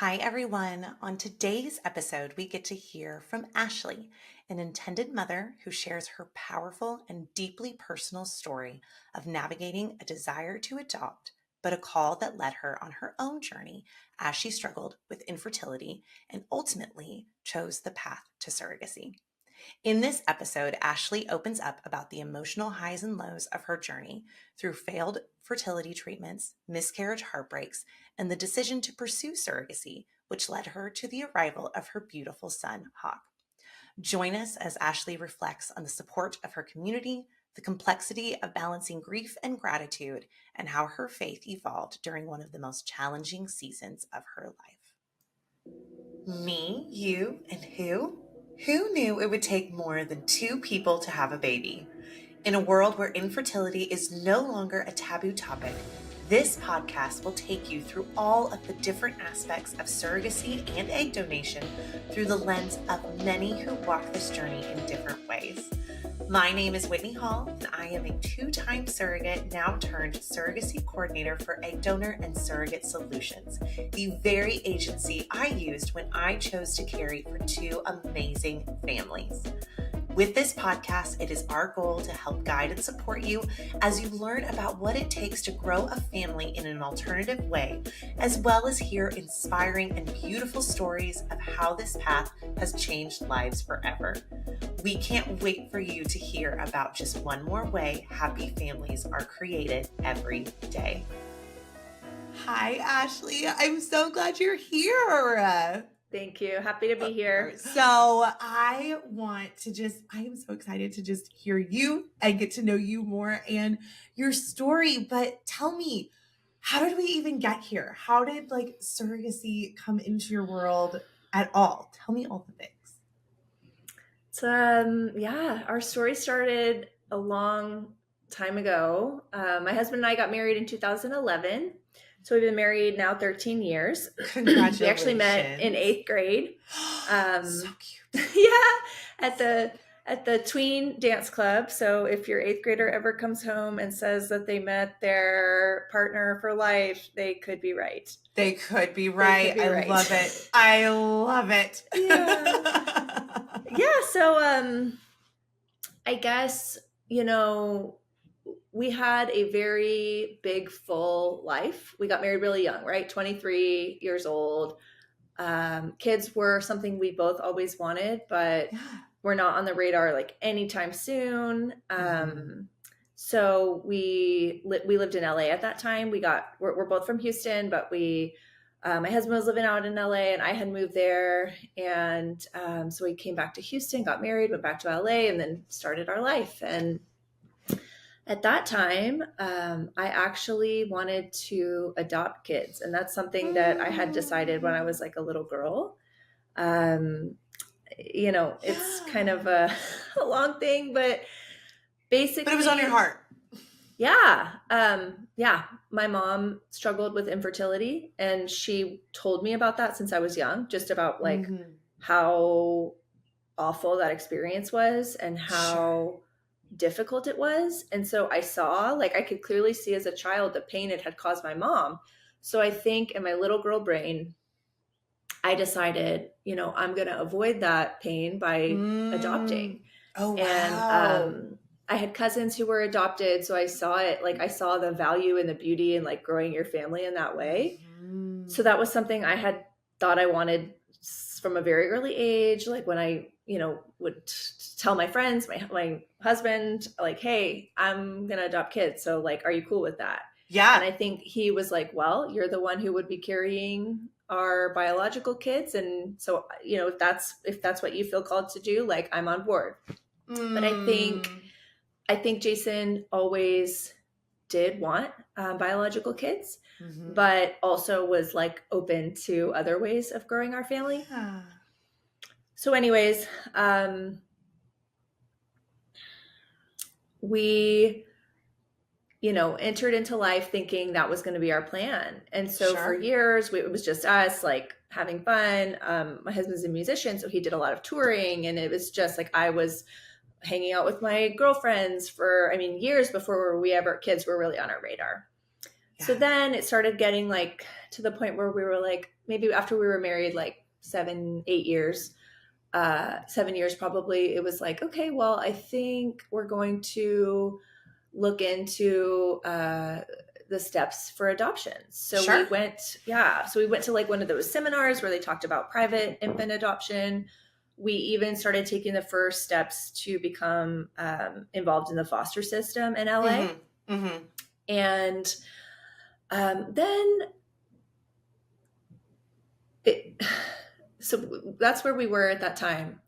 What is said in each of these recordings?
Hi, everyone. On today's episode, we get to hear from Ashley, an intended mother who shares her powerful and deeply personal story of navigating a desire to adopt, but a call that led her on her own journey as she struggled with infertility and ultimately chose the path to surrogacy. In this episode, Ashley opens up about the emotional highs and lows of her journey through failed fertility treatments, miscarriage heartbreaks, and the decision to pursue surrogacy, which led her to the arrival of her beautiful son, Hawk. Join us as Ashley reflects on the support of her community, the complexity of balancing grief and gratitude, and how her faith evolved during one of the most challenging seasons of her life. Me, you, and who? Who knew it would take more than two people to have a baby? In a world where infertility is no longer a taboo topic, this podcast will take you through all of the different aspects of surrogacy and egg donation through the lens of many who walk this journey in different ways. My name is Whitney Hall, and I am a two-time surrogate, now turned surrogacy coordinator for Egg Donor and Surrogate Solutions, the very agency I used when I chose to carry for two amazing families. With this podcast, it is our goal to help guide and support you as you learn about what it takes to grow a family in an alternative way, as well as hear inspiring and beautiful stories of how this path has changed lives forever. We can't wait for you to hear about just one more way happy families are created every day. Hi, Ashley. I'm so glad you're here. Thank you. Happy to be here. So I am so excited to just hear you and get to know you more and your story. But tell me, how did we even get here? How did surrogacy come into your world at all? Tell me all the things. Our story started a long time ago. My husband and I got married in 2011. So we've been married now 13 years. Congratulations. We actually met in 8th grade. So cute. Yeah, at the tween dance club. So if your 8th grader ever comes home and says that they met their partner for life, they could be right. They could be right. Love it. I love it. Yeah. So I guess, we had a very big, full life. We got married really young, right? 23 years old. Kids were something we both always wanted, but we're not on the radar like anytime soon. So we lived in LA at that time. We're both from Houston, but my husband was living out in LA and I had moved there. And so we came back to Houston, got married, went back to LA, and then started our life. And at that time, I actually wanted to adopt kids. And that's something that I had decided when I was like a little girl. It's kind of a long thing, but basically. But it was on your heart. Yeah. My mom struggled with infertility, and she told me about that since I was young, just about how awful that experience was and how difficult it was. And so I saw, I could clearly see as a child the pain it had caused my mom. So I think in my little girl brain, I decided, I'm going to avoid that pain by adopting. Oh, wow. And I had cousins who were adopted. So I saw it, I saw the value and the beauty in growing your family in that way. So that was something I had thought I wanted from a very early age. When I, would tell my friends, my husband, hey, I'm going to adopt kids. So are you cool with that? Yeah. And I think he was like, well, you're the one who would be carrying our biological kids. And so, if that's what you feel called to do, I'm on board. But I think Jason always did want biological kids, but also was open to other ways of growing our family. Yeah. So anyways, we, entered into life thinking that was going to be our plan. And so for years, it was just us having fun. My husband's a musician, so he did a lot of touring, and it was just I was hanging out with my girlfriends for, years before kids were really on our radar. So then it started getting like to the point where we were like, maybe after we were married, like 7 years probably, it was like, okay, well, I think we're going to look into the steps for adoption. So Sure. we went to like one of those seminars where they talked about private infant adoption. We even started taking the first steps to become involved in the foster system in LA. Mm-hmm. Mm-hmm. And then so that's where we were at that time.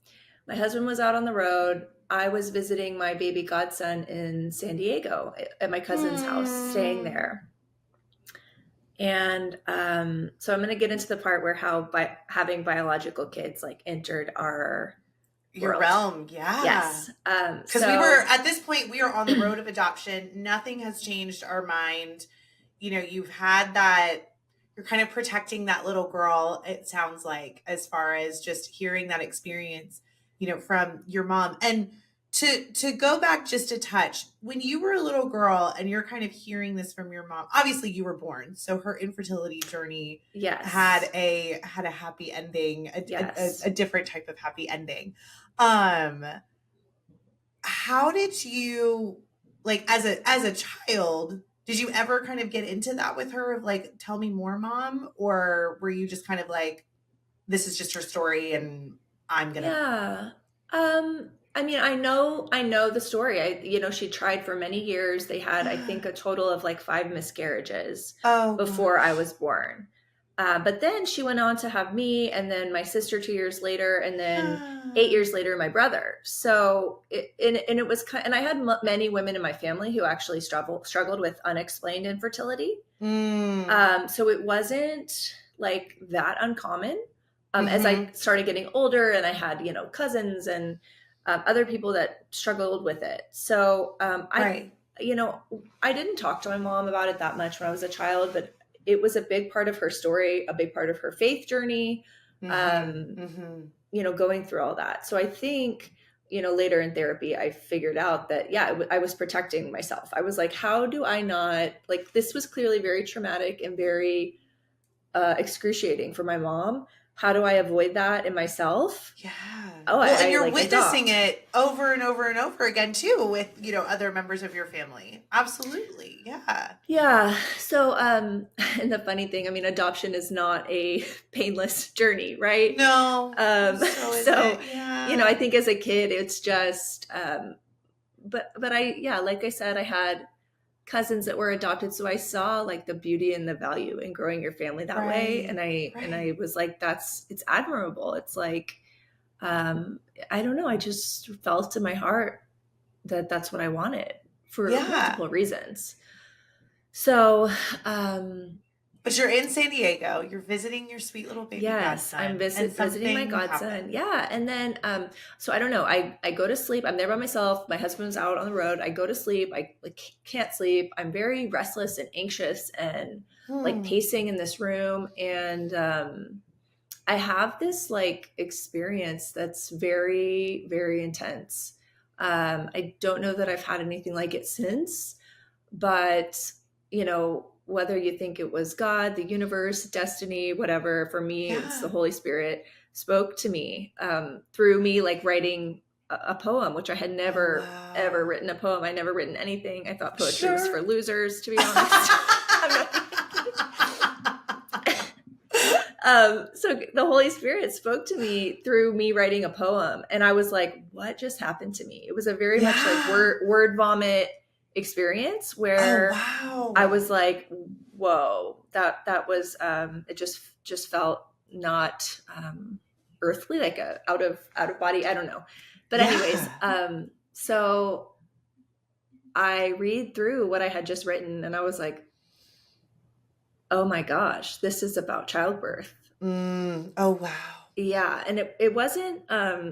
My husband was out on the road. I was visiting my baby godson in San Diego at my cousin's house, staying there. And so I'm going to get into the part where how having biological kids like entered your world. realm. Yeah. Yes. Because we were at this point, we are on the road of adoption. Nothing has changed our mind. You know, you've had that, you're kind of protecting that little girl, it sounds like, as far as just hearing that experience, you know, from your mom. And to go back just a touch, when you were a little girl and you're kind of hearing this from your mom, obviously you were born, so her infertility journey had a happy ending, a different type of happy ending. How did you, like, as a child, did you ever kind of get into that with her of like, tell me more, mom? Or were you just kind of like, this is just her story and I'm gonna... I mean, I know the story. She tried for many years. They had, I think, a total of like 5 miscarriages before I was born. But then she went on to have me, and then my sister 2 years later, and then 8 years later, my brother. So, it was kind, and I had many women in my family who actually struggled with unexplained infertility. So it wasn't like that uncommon. As I started getting older, and I had, cousins and other people that struggled with it. So I didn't talk to my mom about it that much when I was a child, but it was a big part of her story, a big part of her faith journey, going through all that. So I think, later in therapy, I figured out that, I was protecting myself. I was like, how do I not, like, this was clearly very traumatic and very excruciating for my mom. How do I avoid that in myself? Yeah. And you're like witnessing it over and over and over again too with, other members of your family. Absolutely. Yeah. Yeah. So, and the funny thing, I mean, adoption is not a painless journey, right? No. I think as a kid, it's just, but like I said, I had cousins that were adopted, so I saw like the beauty and the value in growing your family that way, and I was like, it's admirable. It's like, I don't know, I just felt in my heart that that's what I wanted for multiple reasons. So but you're in San Diego, you're visiting your sweet little baby godson. I'm visiting my godson. Happened. Yeah. And then so I don't know, I go to sleep, I'm there by myself, my husband's out on the road, I go to sleep, I can't sleep, I'm very restless and anxious and like pacing in this room, and I have this like experience that's very, very intense. I don't know that I've had anything like it since, but whether you think it was God, the universe, destiny, whatever, for me, it's the Holy Spirit spoke to me through me like writing a poem, which I had never, ever written a poem. I never written anything. I thought poetry was for losers, to be honest. So the Holy Spirit spoke to me through me writing a poem, and I was like, what just happened to me? It was a very much like word vomit experience where I was like, whoa, that was it just felt not earthly, like a out of body, I don't know. But anyways, so I read through what I had just written, and I was like, oh my gosh, this is about childbirth. Oh wow. Yeah. And it wasn't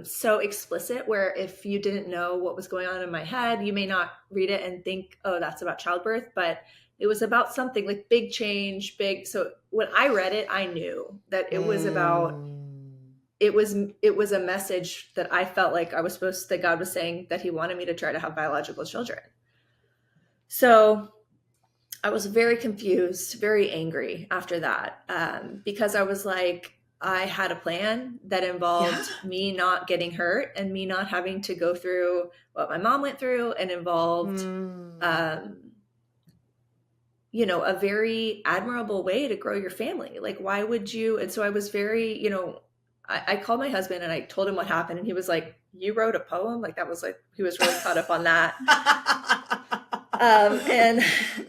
so explicit where if you didn't know what was going on in my head, you may not read it and think, oh, that's about childbirth. But it was about something like big change, big. So when I read it, I knew that it was about, it was a message that I felt like that God was saying that he wanted me to try to have biological children. So I was very confused, very angry after that, because I was like, I had a plan that Yeah. involved me not getting hurt and me not having to go through what my mom went through, and involved, Mm. um, a very admirable way to grow your family. Like, why would you? And so I was very, I called my husband and I told him what happened, and he was like, "You wrote a poem?" Like, that was like, he was really caught up on that. And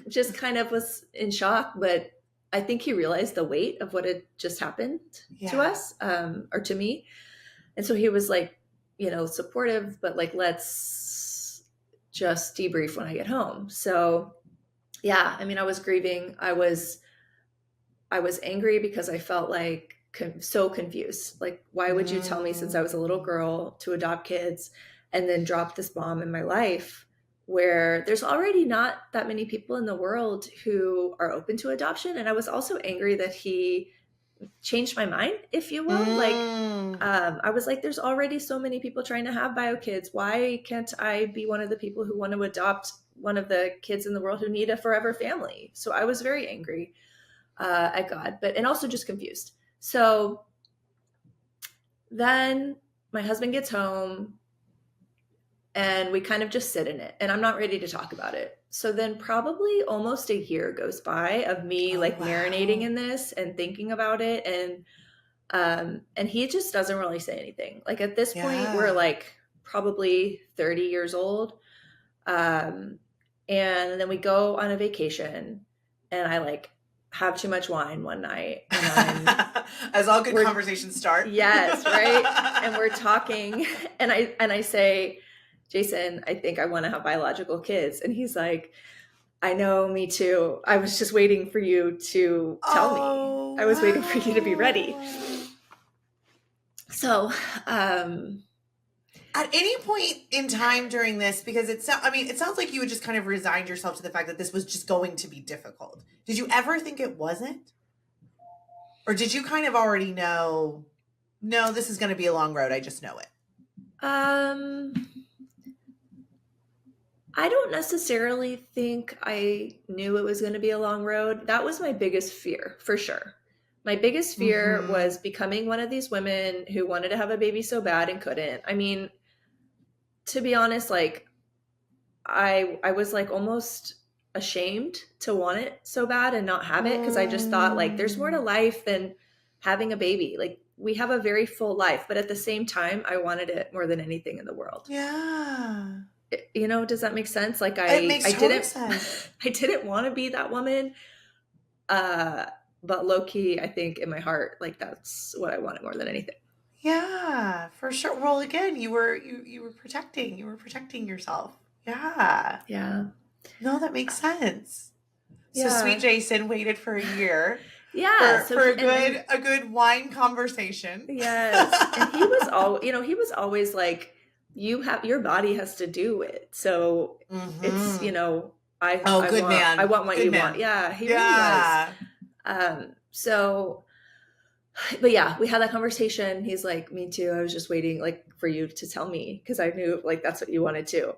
just kind of was in shock, but I think he realized the weight of what had just happened to Yeah. us, or to me. And so he was like, supportive, but like, let's just debrief when I get home. So yeah, I mean, I was grieving. I was angry because I felt like so confused. Like, why would you tell me since I was a little Mm. girl to adopt kids and then drop this bomb in my life where there's already not that many people in the world who are open to adoption? And I was also angry that he changed my mind, if you will. Like, Mm. I was like, there's already so many people trying to have bio kids. Why can't I be one of the people who want to adopt one of the kids in the world who need a forever family? So I was very angry at God, and also just confused. So then my husband gets home and we kind of just sit in it, and I'm not ready to talk about it. So then probably almost a year goes by of me Oh, like marinating wow. in this and thinking about it. And he just doesn't really say anything. Like, at this point, we're Yeah. like probably 30 years old. Um, and then we go on a vacation, and I like have too much wine one night, and As all good we're conversations start. yes, right? And we're talking, and I say, Jason, I think I want to have biological kids. And he's like, I know, me too. I was just waiting for you to tell me. I Oh, was waiting for you to be ready. wow. So, um, At any point in time during this, because I mean, it sounds like you had just kind of resigned yourself to the fact that this was just going to be difficult. Did you ever think it wasn't? Or did you kind of already know, no, this is going to be a long road. I just know it. um, I don't necessarily think I knew it was going to be a long road. That was my biggest fear, for sure. My biggest fear Mm-hmm. was becoming one of these women who wanted to have a baby so bad and couldn't. I mean, to be honest, like, I was like almost ashamed to want it so bad and not have it, because I just thought like there's more to Mm. life than having a baby. Like, we have a very full life, but at the same time, I wanted it more than anything in the world. Yeah. Does that make sense? Like, It I makes I total didn't sense. I didn't want to be that woman, uh but low key, I think in my heart, like, that's what I wanted more than anything. Yeah, for sure. Well, again, you were protecting yourself. Yeah. Yeah. No, that makes sense. So sweet Yeah. Jason waited for a year Yeah. for So he and a good wine conversation. yes, and he was always like, your body has to do it. So it's, Mm-hmm. I Oh, I good want I man. want what Good you want. man. Yeah, he really was. Yeah. So, but yeah, we had that conversation. He's like, me too. I was just waiting like for you to tell me, because I knew like that's what you wanted to.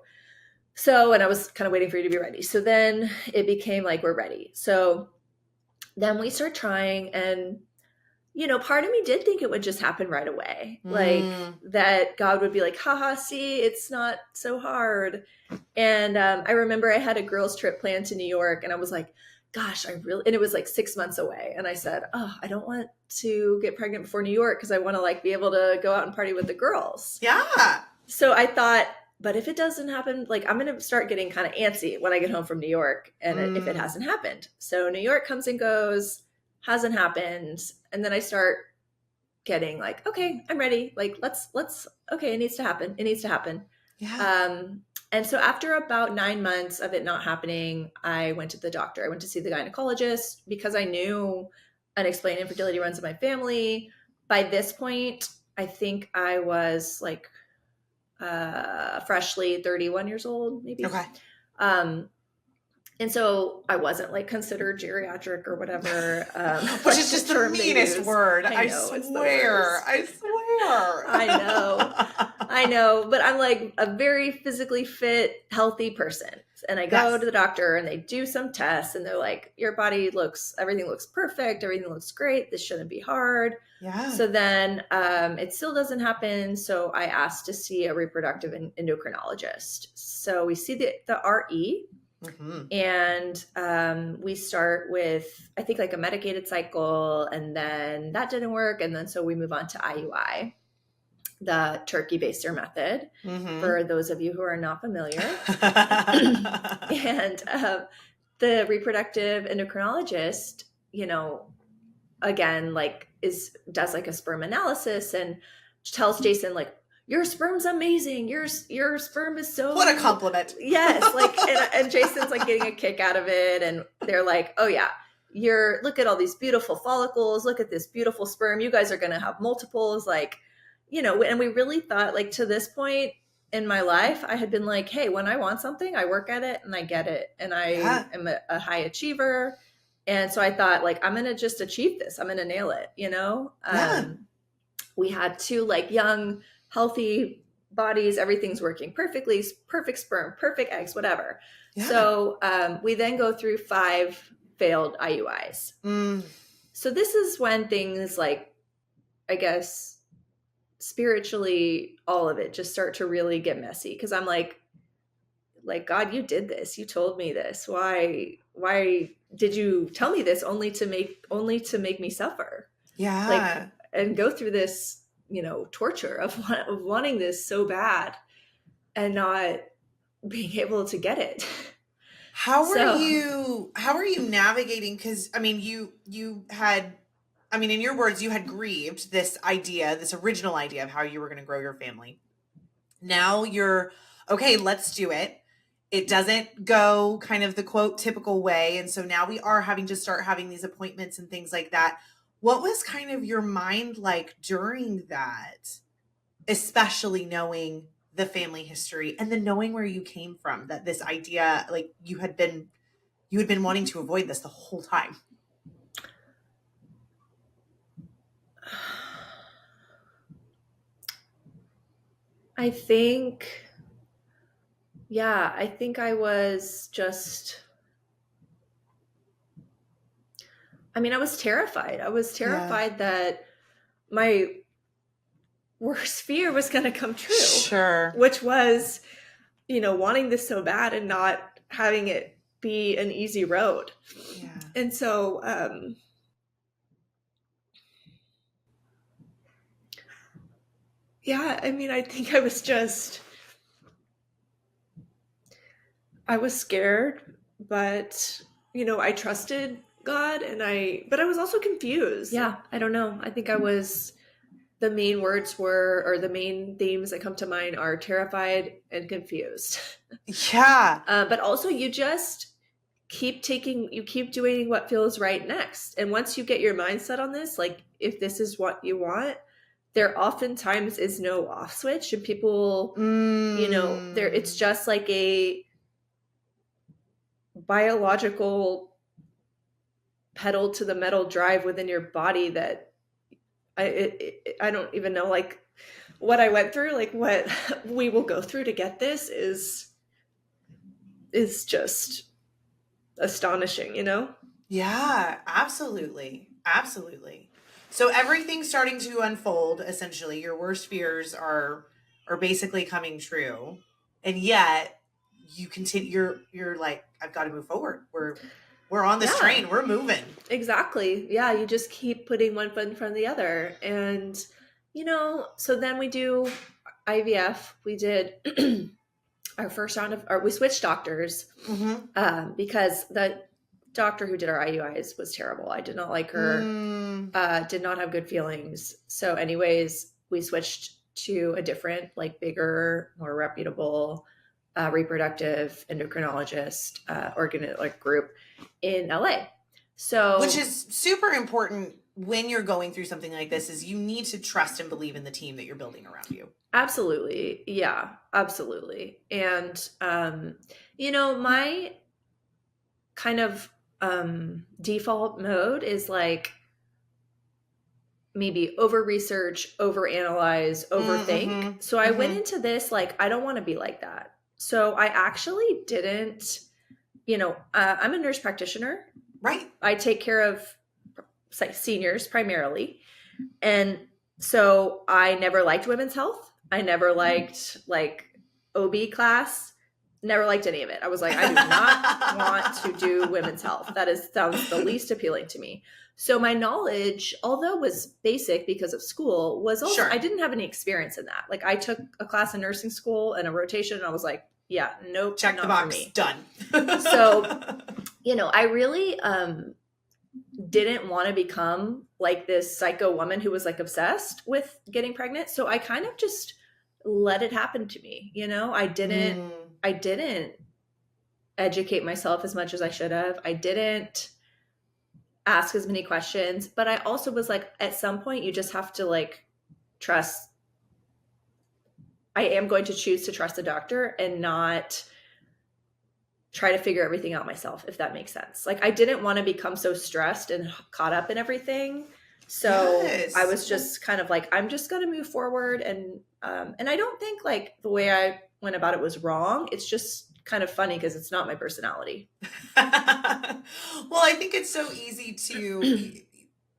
So, and I was kind of waiting for you to be ready. So then it became like, we're ready. So then we start trying, and part of me did think it would just happen right away. Like, Mm. that God would be like, haha, see, it's not so hard. And I remember I had a girls' trip planned to New York, and I was like, gosh, and it was like 6 months away. And I said, oh, I don't want to get pregnant before New York, because I want to like be able to go out and party with the girls. Yeah. So I thought, but if it doesn't happen, like, I'm going to start getting kind of antsy when I get home from New York, and if it Mm. hasn't happened. So New York comes and goes, hasn't happened. And then I start getting like, okay, I'm ready. Like, okay, it needs to happen. It needs to happen. Yeah. And so after about 9 months of it not happening, I went to the doctor. I went to see the gynecologist because I knew unexplained infertility runs in my family. By this point, I think I was like freshly 31 years old, maybe. Okay. Um, and so I wasn't like considered geriatric or whatever, Which like is the just the term they meanest use. word. I I know, it's the swear. worst. I I know. swear. I know, but I'm like a very physically fit, healthy person. And I go Yes. to the doctor and they do some tests and they're like, your body looks, everything looks perfect. Everything looks great. This shouldn't be hard. Yeah. So then it still doesn't happen. So I asked to see a reproductive endocrinologist. So we see the RE. Mm-hmm. And we start with, I think, like a medicated cycle, and then that didn't work. And then so we move on to IUI, the turkey baster method, Mm-hmm. for those of you who are not familiar. And the reproductive endocrinologist, again, like does like a sperm analysis and tells Jason, like, your sperm's amazing. Your sperm is so, What a compliment. Yes. Like, and Jason's like getting a kick out of it. And they're like, oh yeah, look at all these beautiful follicles. Look at this beautiful sperm. You guys are going to have multiples. Like, and we really thought, like, to this point in my life, I had been like, hey, when I want something, I work at it and I get it. And I am a high achiever. And so I thought, like, I'm going to just achieve this. I'm going to nail it. We had two, like, young, healthy bodies. Everything's working perfectly, perfect sperm, perfect eggs, whatever. Yeah. So we then go through 5 failed IUIs. So this is when things, like, I guess, spiritually, all of it just start to really get messy. Cause I'm like, God, you did this. You told me this. Why did you tell me this only to make me suffer? Yeah. Like, and go through this, torture of wanting this so bad and not being able to get it. How are you navigating? Cause I mean, you had, I mean, in your words, you had grieved this original idea of how you were going to grow your family. Now you're, okay, let's do it. It doesn't go kind of the quote typical way. And so now we are having to start having these appointments and things like that. What was kind of your mind like during that, especially knowing the family history and then knowing where you came from, that this idea, like you had been wanting to avoid this the whole time? I think I was just, I mean, I was terrified. I was terrified that my worst fear was going to come true. Sure. Which was, wanting this so bad and not having it be an easy road. Yeah. And so, I mean, I think I was scared, but, I trusted God but I was also confused. Yeah. I don't know. I think the main words were, or the main themes that come to mind are terrified and confused. Yeah. But also you just keep doing what feels right next. And once you get your mindset on this, like, if this is what you want, there oftentimes is no off switch, and people, it's just like a biological pedal to the metal drive within your body that I don't even know, like, what I went through, like what we will go through to get this is just astonishing, Yeah, absolutely. Absolutely. So everything's starting to unfold. Essentially, your worst fears are basically coming true. And yet you continue, you're like, I've got to move forward. We're on this train. We're moving. Exactly. Yeah. You just keep putting one foot in front of the other. And, so then we do IVF. We did our first round we switched doctors, because the doctor who did our IUIs was terrible. I did not like her, did not have good feelings. So anyways, we switched to a different, like, bigger, more reputable reproductive endocrinologist group in LA. So, which is super important when you're going through something like this, is you need to trust and believe in the team that you're building around you. Absolutely. Yeah, absolutely. And, my kind of default mode is like, maybe over research, over analyze, overthink. So I went into this like, I don't want to be like that. So I actually didn't, I'm a nurse practitioner. Right. I take care of seniors primarily. And so I never liked women's health. I never liked like OB class. Never liked any of it. I was like, I do not want to do women's health. Sounds the least appealing to me. So my knowledge, although was basic because of school, was also, I didn't have any experience in that. Like I took a class in nursing school and a rotation and I was like, yeah, nope. Check the box, done. So, I really didn't want to become like this psycho woman who was like obsessed with getting pregnant. So I kind of just let it happen to me. I didn't educate myself as much as I should have. I didn't ask as many questions, but I also was like, at some point you just have to like trust. I am going to choose to trust the doctor and not try to figure everything out myself, if that makes sense. Like I didn't want to become so stressed and caught up in everything. So I was just kind of like, I'm just going to move forward. And I don't think like the way I went about it was wrong. It's just kind of funny because it's not my personality. Well, I think it's so easy to,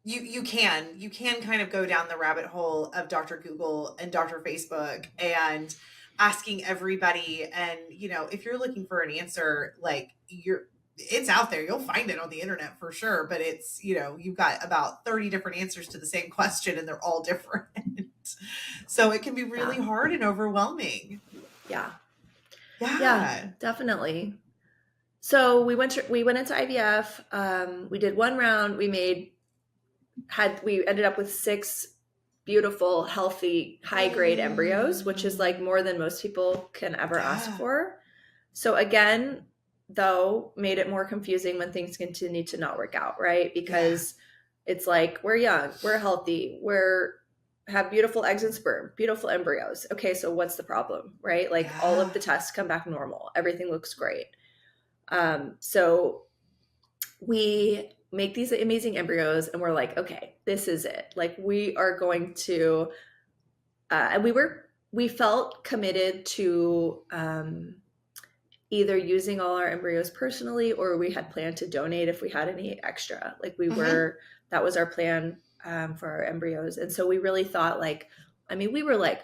you can kind of go down the rabbit hole of Dr. Google and Dr. Facebook and asking everybody. And, if you're looking for an answer, like it's out there, you'll find it on the internet for sure. But it's, you've got about 30 different answers to the same question and they're all different. So it can be really hard and overwhelming. Yeah, definitely. So we went into IVF. We did one round. We ended up with 6 beautiful, healthy, high grade embryos, which is like more than most people can ever ask for. So again, though, made it more confusing when things continue to not work out, right? Because it's like, we're young, we're healthy, have beautiful eggs and sperm, beautiful embryos. Okay, so what's the problem, right? Like all of the tests come back normal. Everything looks great. So we make these amazing embryos and we're like, okay, this is it. Like we are going to, and we felt committed to either using all our embryos personally or we had planned to donate if we had any extra. Like that was our plan for our embryos. And so we really thought we were like,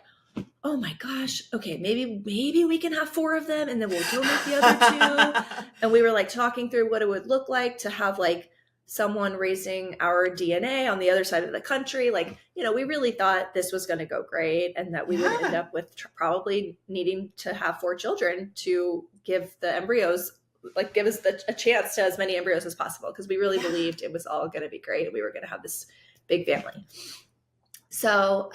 oh my gosh, okay, maybe we can have 4 of them and then we'll donate the other 2. And we were like talking through what it would look like to have like someone raising our DNA on the other side of the country. Like, we really thought this was going to go great and that we would end up with probably needing to have 4 children to give the embryos, like give us a chance to as many embryos as possible. Cause we really believed it was all going to be great. And we were going to have this big family. So,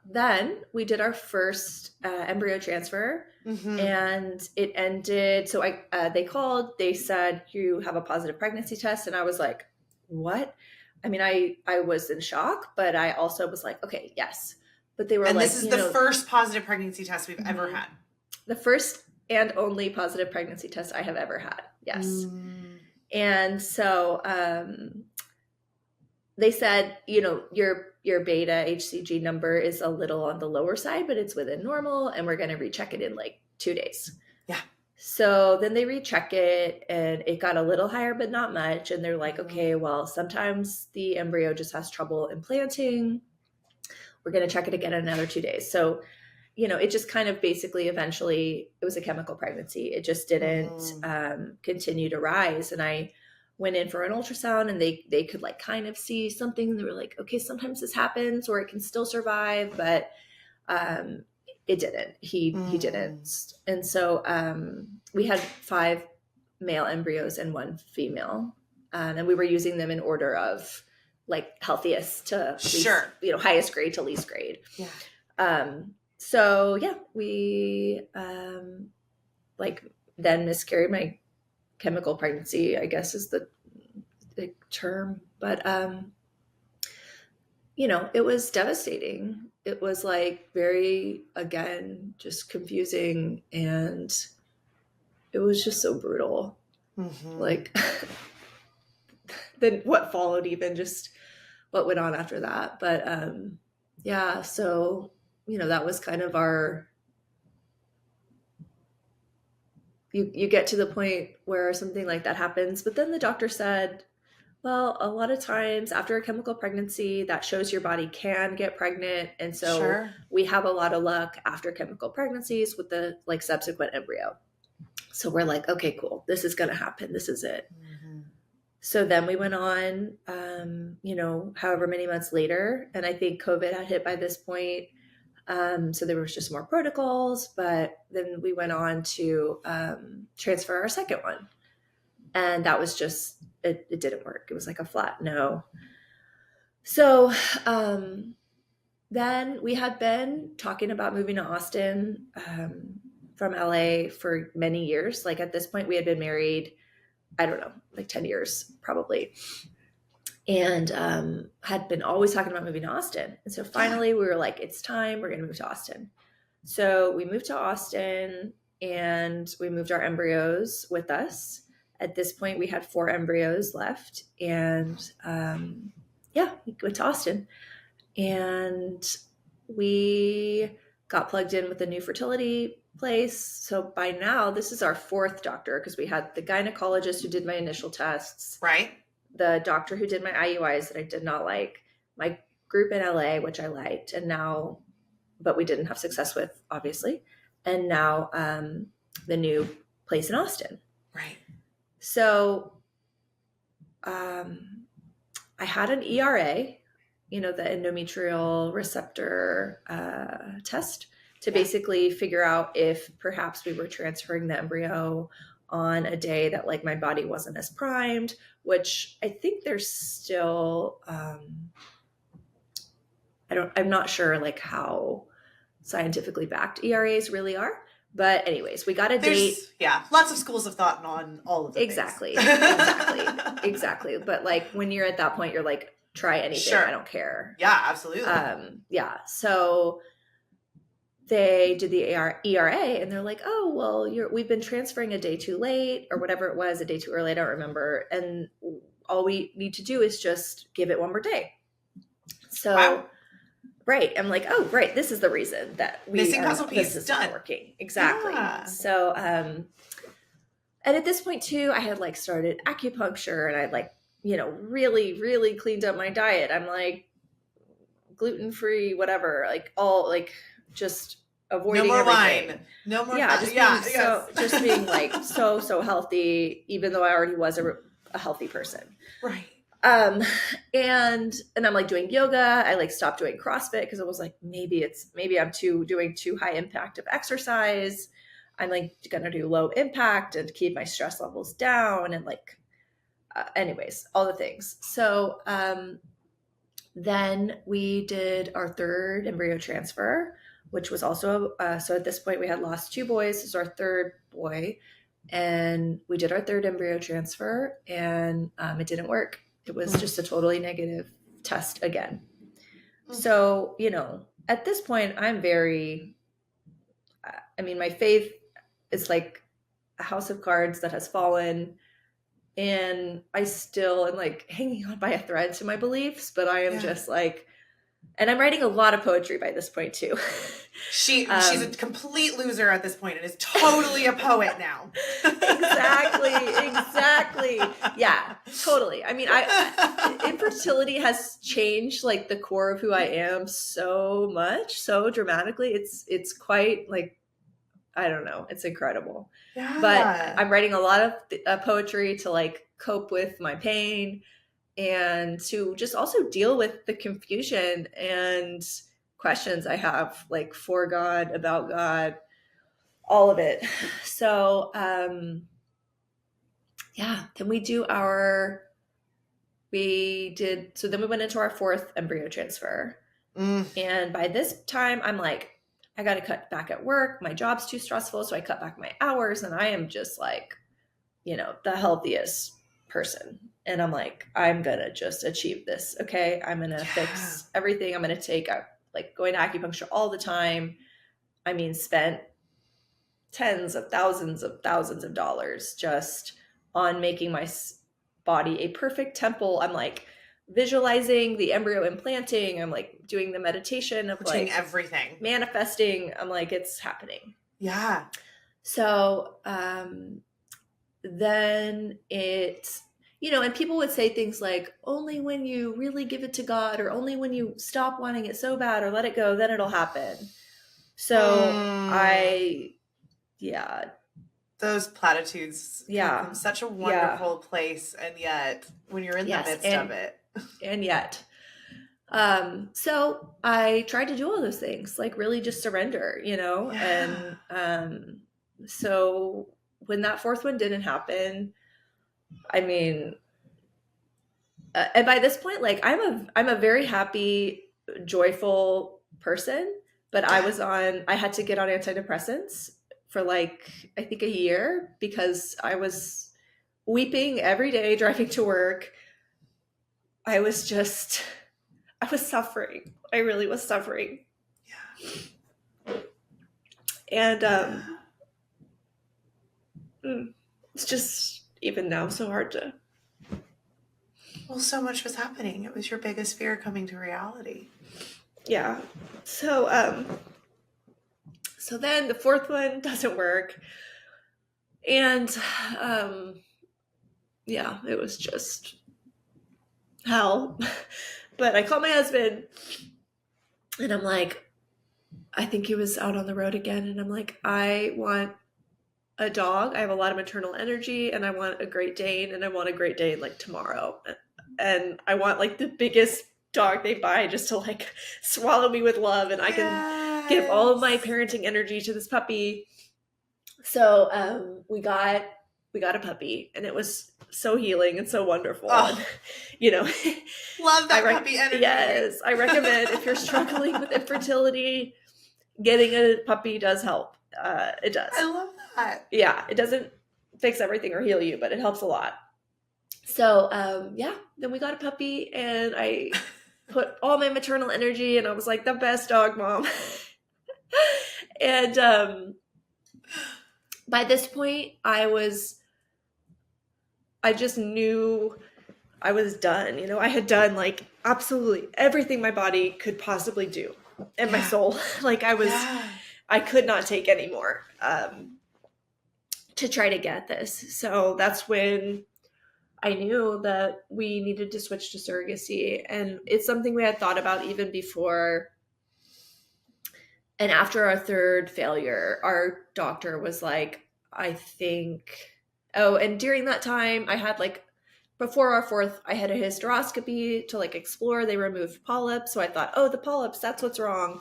then we did our first embryo transfer and it ended. So they called, they said, you have a positive pregnancy test. And I was like, what? I mean, I was in shock, but I also was like, okay, yes. But they were and this is the first positive pregnancy test we've ever had. The first and only positive pregnancy test I have ever had. Yes. And so they said, your beta HCG number is a little on the lower side, but it's within normal. And we're going to recheck it in like 2 days. Yeah. So then they recheck it and it got a little higher, but not much. And they're like, okay, well, sometimes the embryo just has trouble implanting. We're going to check it again in another 2 days. So, it just kind of basically eventually it was a chemical pregnancy. It just didn't continue to rise. And I went in for an ultrasound and they could like kind of see something. And they were like, okay, sometimes this happens or it can still survive, but it didn't. He didn't. And so we had 5 male embryos and 1 female. And we were using them in order of like healthiest to least, highest grade to least grade. Yeah. So yeah, we then miscarried. My chemical pregnancy, I guess, is the term, but it was devastating. It was like very, again, just confusing, and it was just so brutal. Like then what followed, even just what went on after that. But yeah, so that was kind of our, you get to the point where something like that happens, but then the doctor said, well, a lot of times after a chemical pregnancy, that shows your body can get pregnant. And so Sure. we have a lot of luck after chemical pregnancies with the like subsequent embryo. So we're like, okay, cool. This is going to happen. This is it. Mm-hmm. So then we went on, however many months later. And I think COVID had hit by this point. So there was just more protocols, but then we went on to transfer our second one. And that was just, it didn't work. It was like a flat no. So then we had been talking about moving to Austin from LA for many years. Like at this point, we had been married, I don't know, like 10 years probably. And had been always talking about moving to Austin. And so finally we were like, it's time, we're going to move to Austin. So we moved to Austin and we moved our embryos with us. At this point, we had 4 embryos left. And we went to Austin. And we got plugged in with a new fertility place. So by now, this is our 4th doctor, because we had the gynecologist who did my initial tests. Right. The doctor who did my IUIs that I did not like, my group in LA, which I liked, and now, but we didn't have success with, obviously. And now the new place in Austin. Right. So I had an ERA, the endometrial receptor test, to basically figure out if perhaps we were transferring the embryo on a day that like my body wasn't as primed, which I think there's still, I'm not sure like how scientifically backed ERAs really are. But anyways, we got a date. Yeah, lots of schools of thought on all of the Exactly. things. Exactly. But like when you're at that point, you're like, try anything. Sure. I don't care. Yeah, absolutely. So they did the ERA and they're like, oh, well, we've been transferring a day too late or whatever it was, a day too early. I don't remember. And all we need to do is just give it one more day. So, wow. Right. I'm like, oh, great. This is the reason that missing puzzle piece this is done. Not working. Exactly. Yeah. So, and at this point too, I had like started acupuncture and I'd like, really, really cleaned up my diet. I'm like gluten-free, whatever, like all like just avoiding no more everything. Wine. No more. Just being like so healthy, even though I already was a healthy person. Right. And I'm like doing yoga. I like stopped doing CrossFit because it was like, maybe I'm doing too high impact of exercise. I'm like going to do low impact and keep my stress levels down and like, anyways, all the things. So, then we did our 3rd embryo transfer, which was also, so at this point we had lost 2 boys. This is our 3rd boy. And we did our 3rd embryo transfer and it didn't work. It was just a totally negative test again. So, at this point I'm my faith is like a house of cards that has fallen. And I still am like hanging on by a thread to my beliefs, but I am just like, and I'm writing a lot of poetry by this point too. She's a complete loser at this point and is totally a poet now. Exactly. Yeah, totally. I mean, infertility has changed like the core of who I am so much, so dramatically. It's quite like, I don't know. It's incredible. Yeah. But I'm writing a lot of poetry to like cope with my pain and to just also deal with the confusion and questions I have like for God, about God, all of it. So, then then we went into our 4th embryo transfer. And by this time I'm like, I got to cut back at work. My job's too stressful. So I cut back my hours and I am just like, the healthiest person. And I'm like, I'm going to just achieve this. Okay. I'm going to fix everything. I'm going to take like going to acupuncture all the time. I mean, spent tens of thousands of dollars just on making body a perfect temple. I'm like visualizing the embryo implanting. I'm like doing the meditation of Doing like everything. manifesting. I'm like, it's happening. Yeah. So then it, and people would say things like, only when you really give it to God, or only when you stop wanting it so bad or let it go, then it'll happen. So yeah. Those platitudes come from such a Yeah. wonderful place, and yet when you're in the Yes. midst of it. And yet. So I tried to do all those things, like really just surrender, Yeah. and so when that fourth one didn't happen, I mean, and by this point, like I'm a very happy, joyful person, but I had to get on antidepressants for like, I think a year, because I was weeping every day driving to work. I was suffering. I really was suffering. Yeah. And it's just, even now, so hard to. Well, so much was happening. It was your biggest fear coming to reality. Yeah. So then the fourth one doesn't work. And yeah, it was just hell. But I called my husband and I'm like, I think he was out on the road again. And I'm like, I want a dog. I have a lot of maternal energy and I want a Great Dane, and I want a Great Dane like tomorrow. And I want like the biggest dog they buy just to like swallow me with love, and I can give all of my parenting energy to this puppy. So we got a puppy, and it was so healing and so wonderful. Oh, And, love that puppy energy. Yes, I recommend, if you're struggling with infertility, getting a puppy does help. It does. I love that. Yeah, it doesn't fix everything or heal you, but it helps a lot. So then we got a puppy, and I put all my maternal energy, and I was like, the best dog, Mom. And by this point, I just knew I was done. I had done like absolutely everything my body could possibly do, and my soul. Like I could not take anymore to try to get this. So that's when I knew that we needed to switch to surrogacy. And it's something we had thought about even before. And after our third failure, our doctor was like, I think, and during that time, I had like, before our fourth, I had a hysteroscopy to like explore. They removed polyps. So I thought, the polyps, that's what's wrong.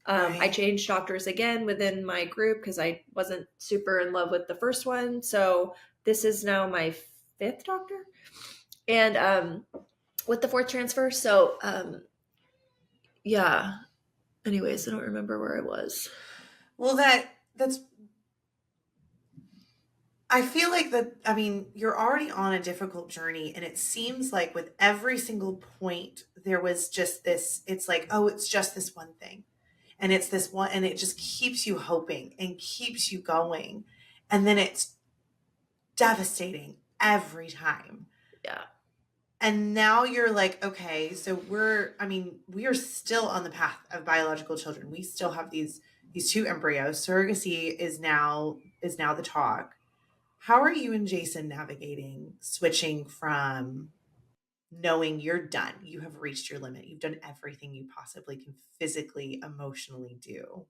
I changed doctors again within my group because I wasn't super in love with the first one. So this is now my fifth doctor. And with the fourth transfer. So yeah. Anyways, I don't remember where I was. Well, that's I feel like that, I mean, you're already on a difficult journey, and it seems like with every single point, there was just this, it's like, oh, it's just this one thing. And it's this one, and it just keeps you hoping and keeps you going. And then it's devastating every time. Yeah. And now you're like, okay, so we are still on the path of biological children. We still have these two embryos. Surrogacy is now the talk. How are you and Jason navigating switching from knowing you're done, you have reached your limit, you've done everything you possibly can physically, emotionally do?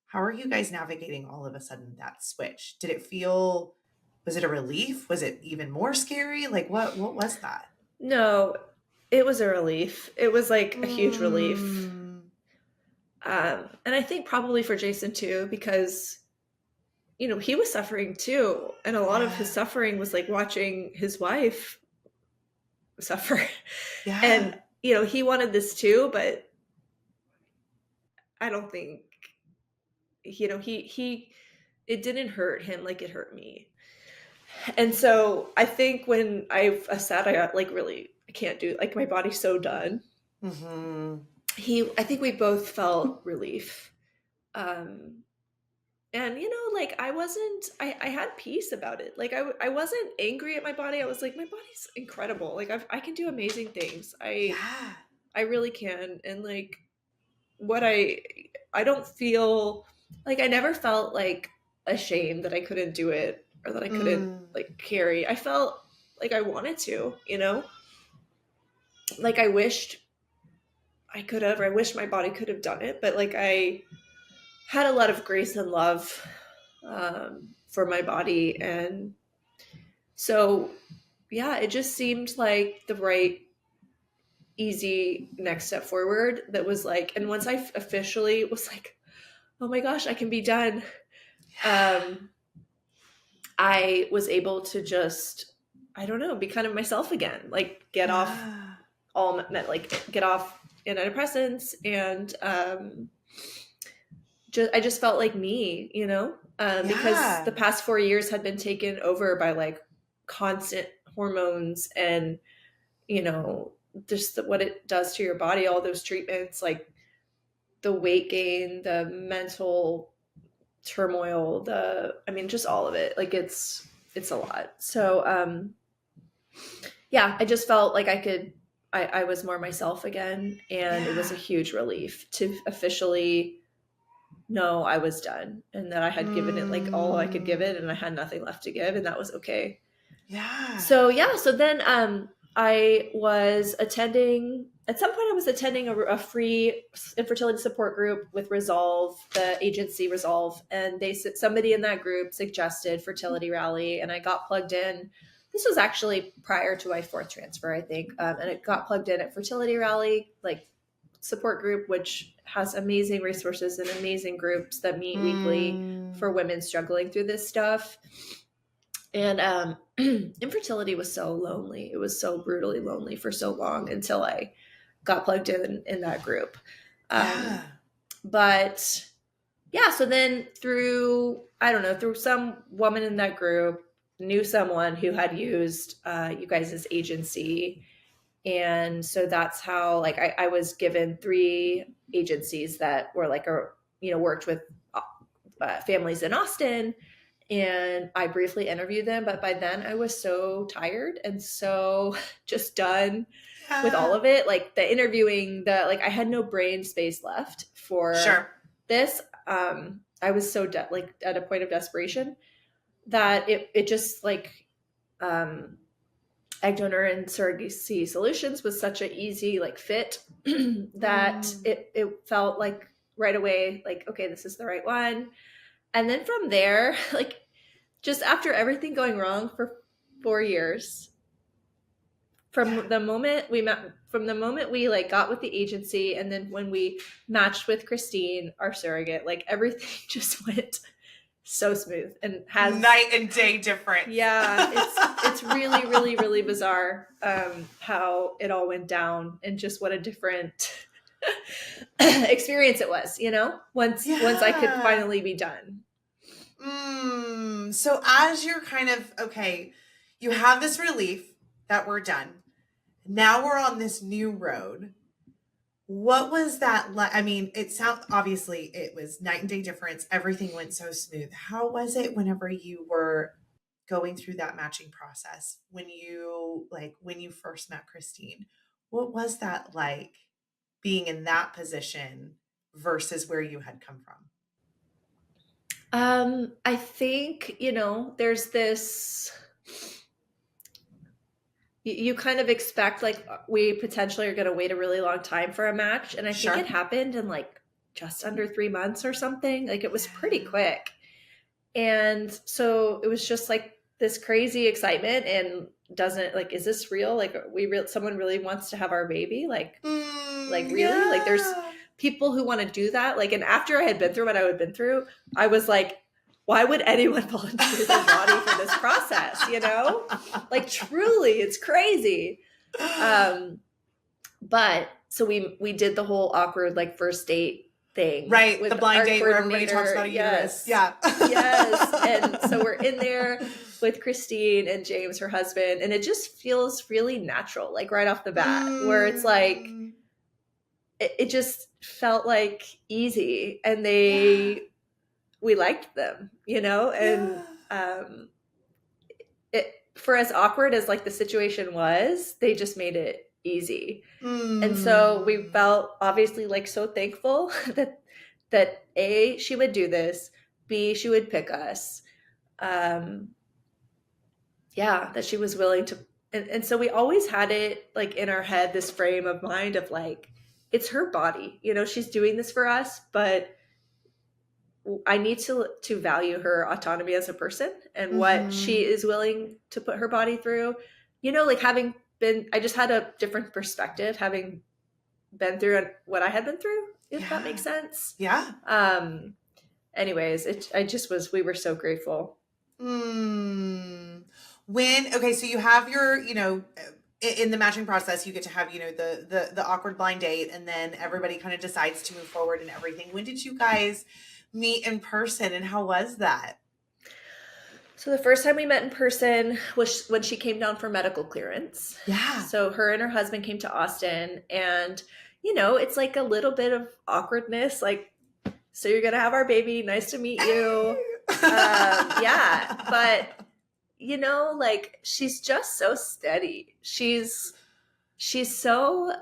How are you guys navigating all of a sudden that switch? Was it a relief? Was it even more scary? Like what was that? No, it was a relief. It was like a huge relief. And I think probably for Jason too, because he was suffering too. And a lot of his suffering was like watching his wife suffer. Yeah. And, he wanted this too, but I don't think, it didn't hurt him like it hurt me. And so I think when I sat, I got like, really, I can't do, like, my body's so done. Mm-hmm. I think we both felt relief. And, like I had peace about it. Like I wasn't angry at my body. I was like, my body's incredible. Like I can do amazing things. Yeah. I really can. And like what I don't feel like, I never felt like ashamed that I couldn't do it or that I couldn't like carry. I felt like I wanted to, like I wished I could have, or I wish my body could have done it, but like I had a lot of grace and love for my body. And so, yeah, it just seemed like the right, easy next step forward. That was like, and once I officially was like, oh my gosh, I can be done. I was able to just, I don't know, be kind of myself again, like get off get off antidepressants. And I just felt like me, because the past 4 years had been taken over by like constant hormones and, just what it does to your body, all those treatments, like the weight gain, the mental turmoil, just all of it. Like it's a lot. So, yeah, I just felt like I was more myself again. And it was a huge relief to officially know I was done and that I had given it like all I could give it, and I had nothing left to give, and that was okay. Yeah. So then I was attending, at some point I was attending a free infertility support group with Resolve, the agency Resolve, and somebody in that group suggested Fertility Rally, and I got plugged in. This was actually prior to my fourth transfer, I think, and it got plugged in at Fertility Rally, like support group, which has amazing resources and amazing groups that meet weekly for women struggling through this stuff. And infertility was so lonely. It was so brutally lonely for so long until I got plugged in that group. But yeah, so then through some woman in that group, knew someone who had used you guys' agency. And so that's how, like, I was given 3 agencies that were like, worked with families in Austin. And I briefly interviewed them, but by then I was so tired and so just done with all of it. Like the interviewing, I had no brain space left for this. I was so at a point of desperation that it just like, egg donor and surrogacy solutions was such an easy like fit that it felt like right away, like, okay, this is the right one. And then from there, like just after everything going wrong for 4 years, from the moment we like got with the agency, and then when we matched with Christine, our surrogate, like everything just went so smooth and has night and day difference. Yeah, it's really, really, really bizarre how it all went down, and just what a different experience it was, once I could finally be done. So as you're kind of, okay, you have this relief that we're done. Now we're on this new road. What was that like? I mean, obviously it was night and day difference. Everything went so smooth. How was it whenever you were going through that matching process? When you first met Christine, what was that like being in that position versus where you had come from? I think, there's this, you kind of expect like we potentially are going to wait a really long time for a match. And I think it happened in like just under 3 months or something. Like it was pretty quick. And so it was just like this crazy excitement, and is this real? Like someone really wants to have our baby? Like really? Yeah. Like there's people who want to do that. Like, and after I had been through what I had been through, I was like, why would anyone volunteer their body for this process? Like truly, it's crazy. But so we did the whole awkward like first date thing, right? With the blind date where everybody talks about a uterus. Yeah. Yes. And so we're in there with Christine and James, her husband, and it just feels really natural, like right off the bat, where it's like it just felt like easy, and they we liked them, and it, for as awkward as like the situation was, they just made it easy. And so we Mm. felt obviously like so thankful that A, she would do this, B, she would pick us. Um, yeah, that she was willing to, and so we always had it like in our head, this frame of mind of like, it's her body, she's doing this for us, but I need to value her autonomy as a person and what she Mm-hmm. is willing to put her body through. Like having been, I just had a different perspective having been through what I had been through, if that Yeah. makes sense. Yeah. Anyways, we were so grateful. Mm. Okay, so you have your, in the matching process, you get to have, the awkward blind date, and then everybody kind of decides to move forward and everything. When did you guys meet in person, and how was that? So the first time we met in person was when she came down for medical clearance. Yeah. So her and her husband came to Austin, and it's like a little bit of awkwardness, like, so you're gonna have our baby. Nice to meet you. Yeah, but like she's just so steady. She's so,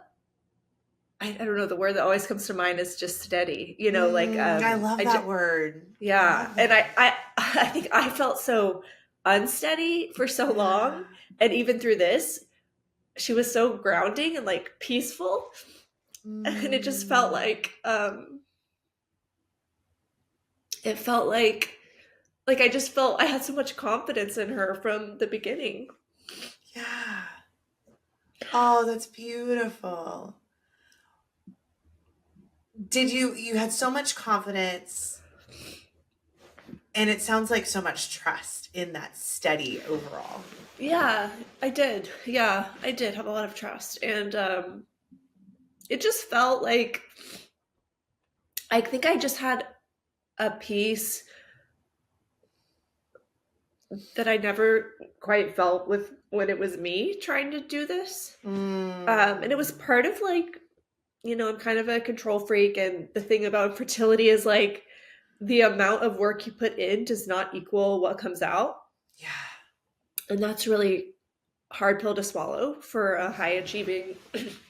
I don't know, the word that always comes to mind is just steady. I love that word. I Yeah, love and that. I think I felt so unsteady for so Yeah. long, and even through this, she was so grounding and like peaceful, and it just felt Mm. like it felt like I just felt I had so much confidence in her from the beginning. Yeah. Oh, that's beautiful. You had so much confidence, and it sounds like so much trust in that steady overall. Yeah, I did. Yeah, I did have a lot of trust, and it just felt like I think I just had a peace that I never quite felt with when it was me trying to do this. And it was Mm. part of like, I'm kind of a control freak, and the thing about fertility is like the amount of work you put in does not equal what comes out, Yeah. and that's really hard pill to swallow for a high achieving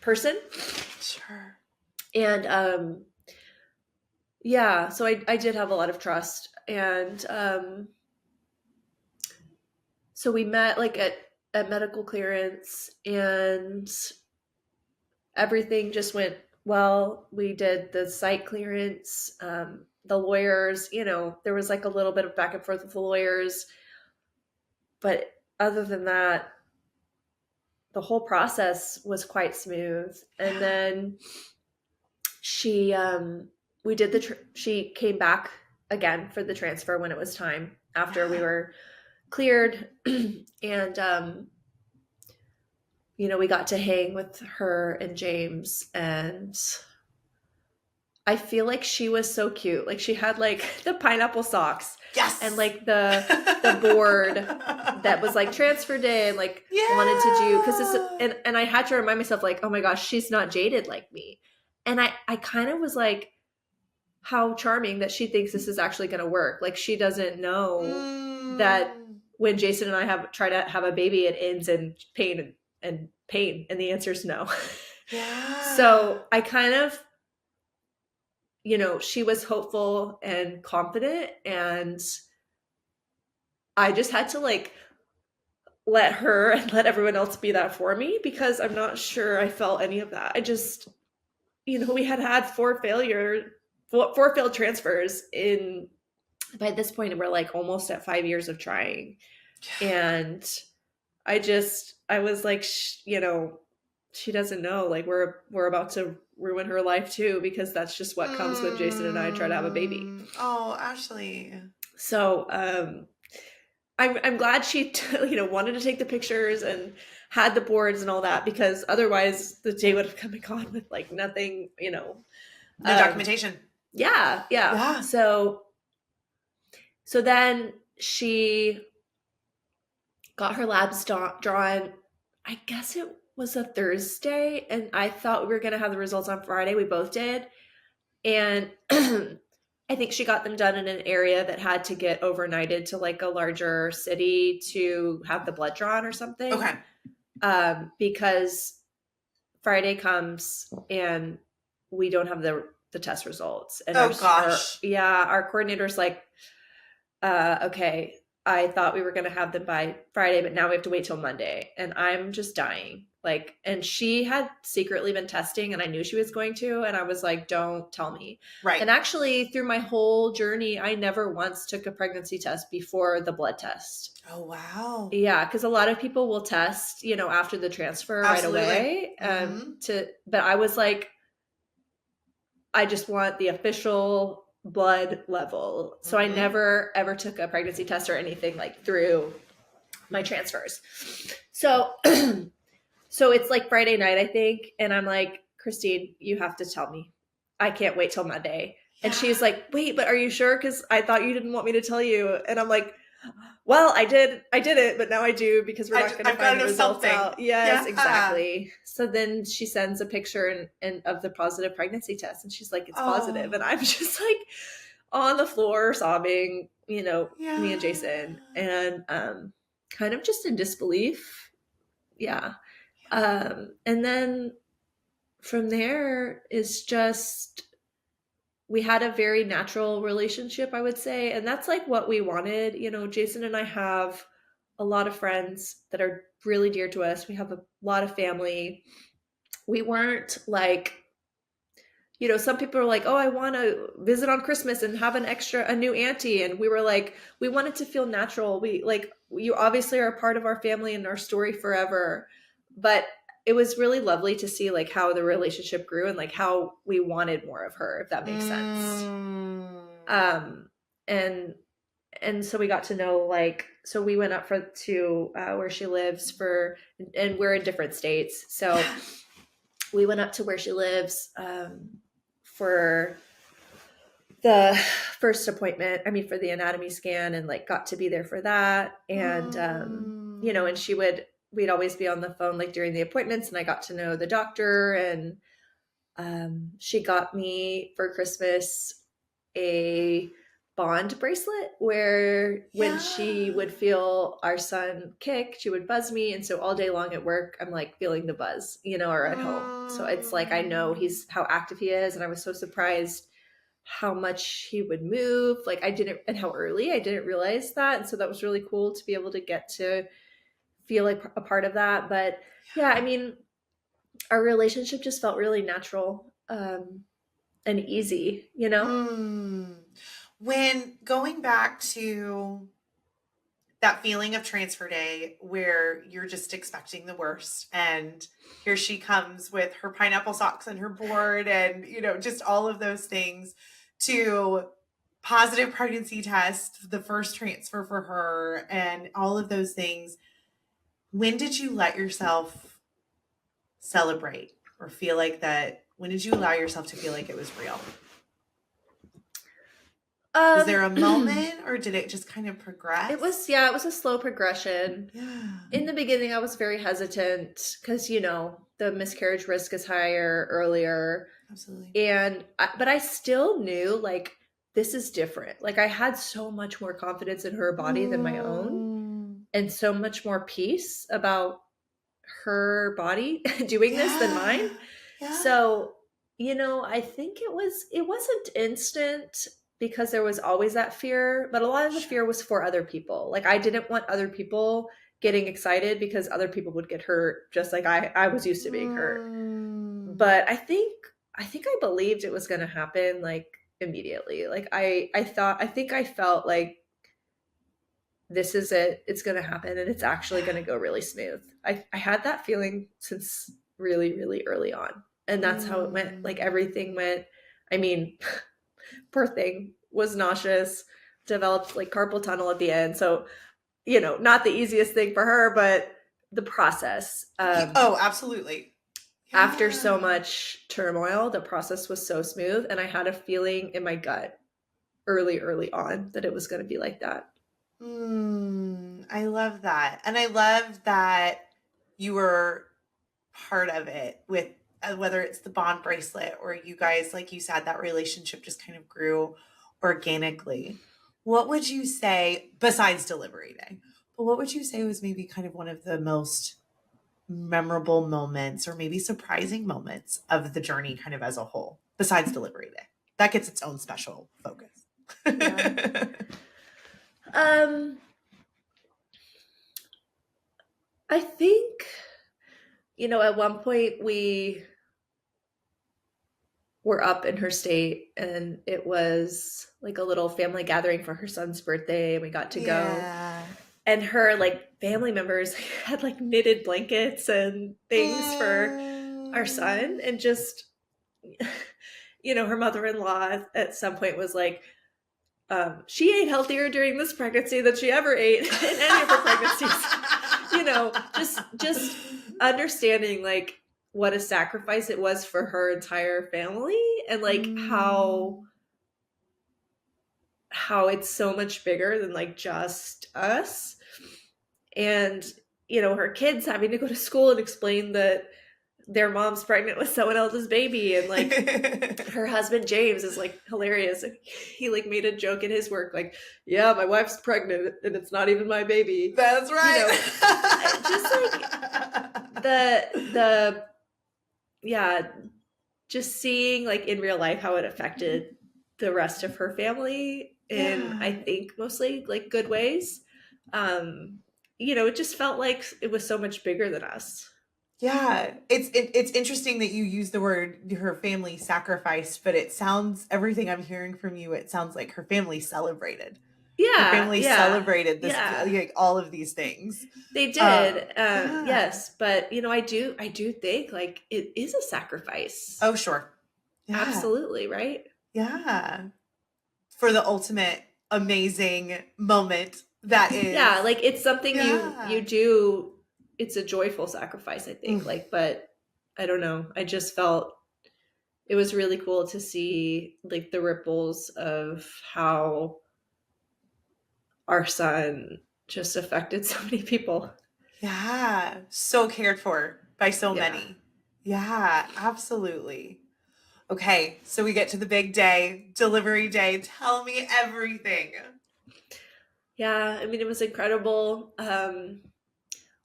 person. Sure. And yeah, so I did have a lot of trust, and so we met like at medical clearance, and everything just went well. We did the site clearance, the lawyers, there was like a little bit of back and forth with the lawyers, but other than that, the whole process was quite smooth. And Yeah. then she we did she came back again for the transfer when it was time after we Yeah. were cleared. And we got to hang with her and James, and I feel like she was so cute. Like she had like the pineapple socks and Yes. like the board that was like transfer day, and like wanted to do, because this, Yeah. and I had to remind myself like, oh my gosh, she's not jaded like me. And I kind of was like, how charming that she thinks this is actually going to work. Like she doesn't know that Mm. when Jason and I have try to have a baby, it ends in pain and pain, and the answer is no. Yeah. So I kind of, she was hopeful and confident, and I just had to like let her and let everyone else be that for me, because I'm not sure I felt any of that. I just, we had four failed transfers in, by this point we're like almost at 5 years of trying. And I was like, she doesn't know, like we're about to ruin her life too, because that's just what comes when Jason and I try to have a baby. Oh, Ashley. So I'm glad she wanted to take the pictures and had the boards and all that, because otherwise the day would have come and gone with like nothing. No documentation. Yeah. Yeah. So then she got her labs drawn. I guess it was a Thursday, and I thought we were going to have the results on Friday. We both did. And I think she got them done in an area that had to get overnighted to like a larger city to have the blood drawn or something. Okay. Because Friday comes and we don't have the test results, and Oh gosh. our coordinator's like, okay, I thought we were going to have them by Friday, but now we have to wait till Monday. And I'm just dying. Like, and she had secretly been testing and I knew she was going to. And I was like, don't tell me. Right. And actually, through my whole journey, I never once took a pregnancy test before the blood test. Oh, wow. Yeah, because a lot of people will test, after the transfer Absolutely. right away. But I was like, I just want the official blood level. So I never ever took a pregnancy test or anything like through my transfers. So so it's like Friday night, I think, and I'm like, Christine, you have to tell me. I can't wait till Monday. Yeah. And she's like, wait, but are you sure? Because I thought you didn't want me to tell you. And I'm like, well, I did it, but now I do because we're not going to find the results out. Yes, exactly. So then she sends a picture of the positive pregnancy test, and she's like, it's positive. And I'm just like on the floor sobbing, me and Jason, and kind of just in disbelief. Yeah. And then from there is just, we had a very natural relationship, I would say. And that's like what we wanted. Jason and I have a lot of friends that are really dear to us. We have a lot of family. We weren't like, some people are like, oh, I want to visit on Christmas and have a new auntie. And we were like, we wanted to feel natural. You obviously are a part of our family and our story forever. But it was really lovely to see like how the relationship grew and like how we wanted more of her, if that makes sense. And so we got to know, like, so we went up to where she lives and we're in different states. So we went up to where she lives for the first appointment, for the anatomy scan, and like got to be there for that. And, and we'd always be on the phone like during the appointments, and I got to know the doctor, and she got me for Christmas a bond bracelet where when she would feel our son kick, she would buzz me. And so all day long at work, I'm like feeling the buzz, or at home. So it's like, I know how active he is. And I was so surprised how much he would move. Like and how early, I didn't realize that. And so that was really cool to be able to get to feel like a part of that. But yeah, our relationship just felt really natural and easy, When going back to that feeling of transfer day where you're just expecting the worst, and here she comes with her pineapple socks and her board and, just all of those things, to positive pregnancy test, the first transfer for her, and all of those things. When did you let yourself celebrate or feel like that? When did you allow yourself to feel like it was real? Was there a moment, or did it just kind of progress? It was a slow progression. Yeah. In the beginning, I was very hesitant because, the miscarriage risk is higher earlier. Absolutely. But I still knew like, this is different. Like I had so much more confidence in her body than my own, and so much more peace about her body doing this than mine. Yeah. So, I think it wasn't instant, because there was always that fear, but a lot of the fear was for other people. Like I didn't want other people getting excited because other people would get hurt, just like I was used to being hurt. But I think I believed it was going to happen like immediately. Like I felt like, this is it. It's going to happen, and it's actually going to go really smooth. I had that feeling since really, really early on. And that's how it went. Like everything went, birthing was nauseous, developed like carpal tunnel at the end. So, not the easiest thing for her, but the process. Oh, absolutely. Yeah. After so much turmoil, the process was so smooth. And I had a feeling in my gut early on that it was going to be like that. I love that. And I love that you were part of it with whether it's the bond bracelet or you guys, like you said, that relationship just kind of grew, organically. What would you say, besides delivery day, but what would you say was maybe kind of one of the most memorable moments or maybe surprising moments of the journey kind of as a whole, besides delivery day? That gets its own special focus. Yeah. I think, at one point we were up in her state and it was like a little family gathering for her son's birthday and we got to go. Yeah. And her like family members had like knitted blankets and things for our son. And just, her mother-in-law at some point was like, she ate healthier during this pregnancy than she ever ate in any of her pregnancies. Just understanding like what a sacrifice it was for her entire family and like how it's so much bigger than like just us. And, her kids having to go to school and explain that their mom's pregnant with someone else's baby. And like her husband, James, is like hilarious. He like made a joke in his work, like, yeah, my wife's pregnant and it's not even my baby. That's right. Just like just seeing like in real life how it affected the rest of her family in, I think, mostly like good ways. It just felt like it was so much bigger than us. Yeah, it's interesting that you use the word her family sacrificed, but it sounds, everything I'm hearing from you, it sounds like her family celebrated. Yeah, her family celebrated this, yeah. like all of these things. They did, yes, but I do think like it is a sacrifice. Oh, sure, yeah. Absolutely, right? Yeah, for the ultimate amazing moment that is. Yeah, like it's something you do. It's a joyful sacrifice, I think. Like, but I don't know. I just felt it was really cool to see like the ripples of how our son just affected so many people. Yeah, so cared for by so many. Yeah, absolutely. Okay, so we get to the big day, delivery day. Tell me everything. Yeah, I mean, it was incredible.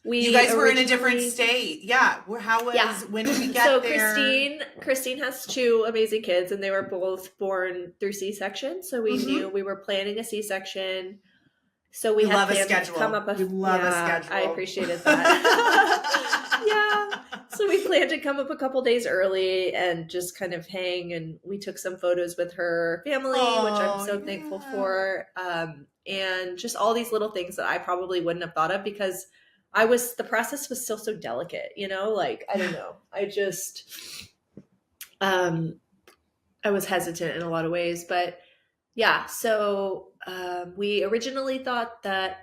You guys were in a different state. Yeah. When did we get there? So Christine has two amazing kids and they were both born through C-section. So we knew we were planning a C-section. So we had planned to come up. We love a schedule. I appreciated that. Yeah. So we planned to come up a couple days early and just kind of hang. And we took some photos with her family, which I'm so thankful for. And just all these little things that I probably wouldn't have thought of because the process was still so delicate, like, I don't know. I just, I was hesitant in a lot of ways, but yeah. So, we originally thought that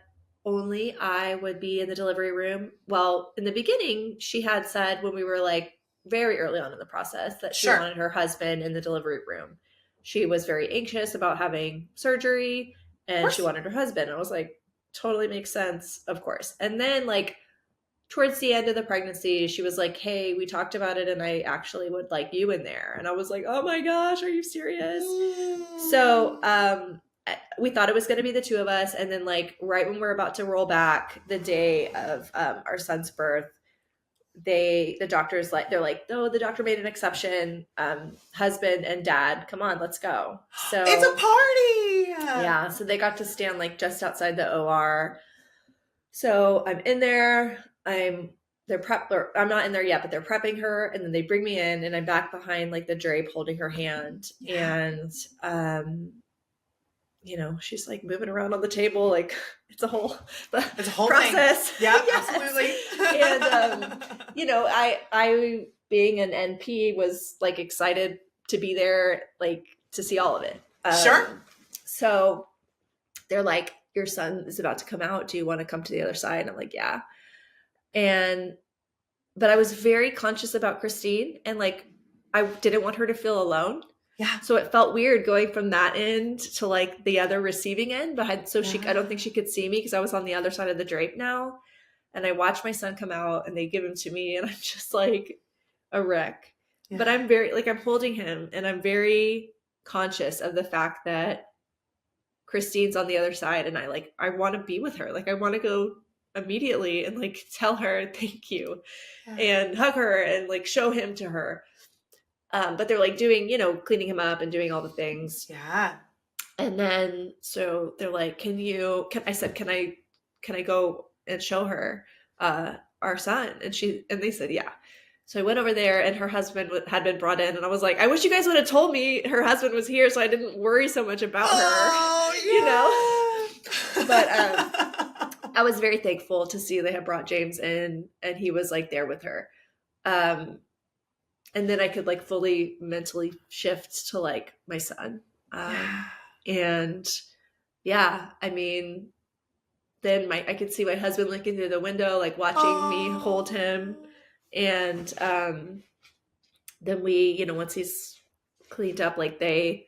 only I would be in the delivery room. Well, in the beginning, she had said when we were like very early on in the process that she wanted her husband in the delivery room. She was very anxious about having surgery and she wanted her husband. I was like, totally makes sense, of course. And then like towards the end of the pregnancy, she was like, hey, we talked about it and I actually would like you in there. And I was like, oh my gosh, are you serious? So we thought it was going to be the two of us. And then like right when we're about to roll back the day of our son's birth, the doctor's like, they're like, oh, the doctor made an exception. Husband and dad, come on, let's go. So it's a party. Yeah. So they got to stand like just outside the OR. So I'm in there. I'm not in there yet, but they're prepping her. And then they bring me in and I'm back behind like the drape holding her hand. Yeah. And, she's like moving around on the table. Like it's a whole process. Thing. Yeah, yes. Absolutely. And, I being an NP was like excited to be there, like to see all of it. Sure. So they're like, your son is about to come out. Do you want to come to the other side? And I'm like, yeah. But I was very conscious about Christine and like, I didn't want her to feel alone. Yeah. So it felt weird going from that end to like the other receiving end. But I don't think she could see me because I was on the other side of the drape now. And I watched my son come out and they give him to me and I'm just like a wreck. Yeah. But I'm very, like, I'm holding him and I'm very conscious of the fact that Christine's on the other side, and I want to be with her. Like, I want to go immediately and like tell her thank you Yeah. and hug her and like show him to her. But they're like doing, cleaning him up and doing all the things. Yeah. And then so they're like, I said, can I go and show her our son? And they said, yeah. So I went over there, and her husband had been brought in, and I was like, I wish you guys would have told me her husband was here so I didn't worry so much about her, Oh, But yeah. I was very thankful to see they had brought James in, and he was like there with her. And then I could like fully mentally shift to like my son. Yeah. And yeah, I mean, then I could see my husband looking through the window, like watching me hold him. And then once he's cleaned up, like they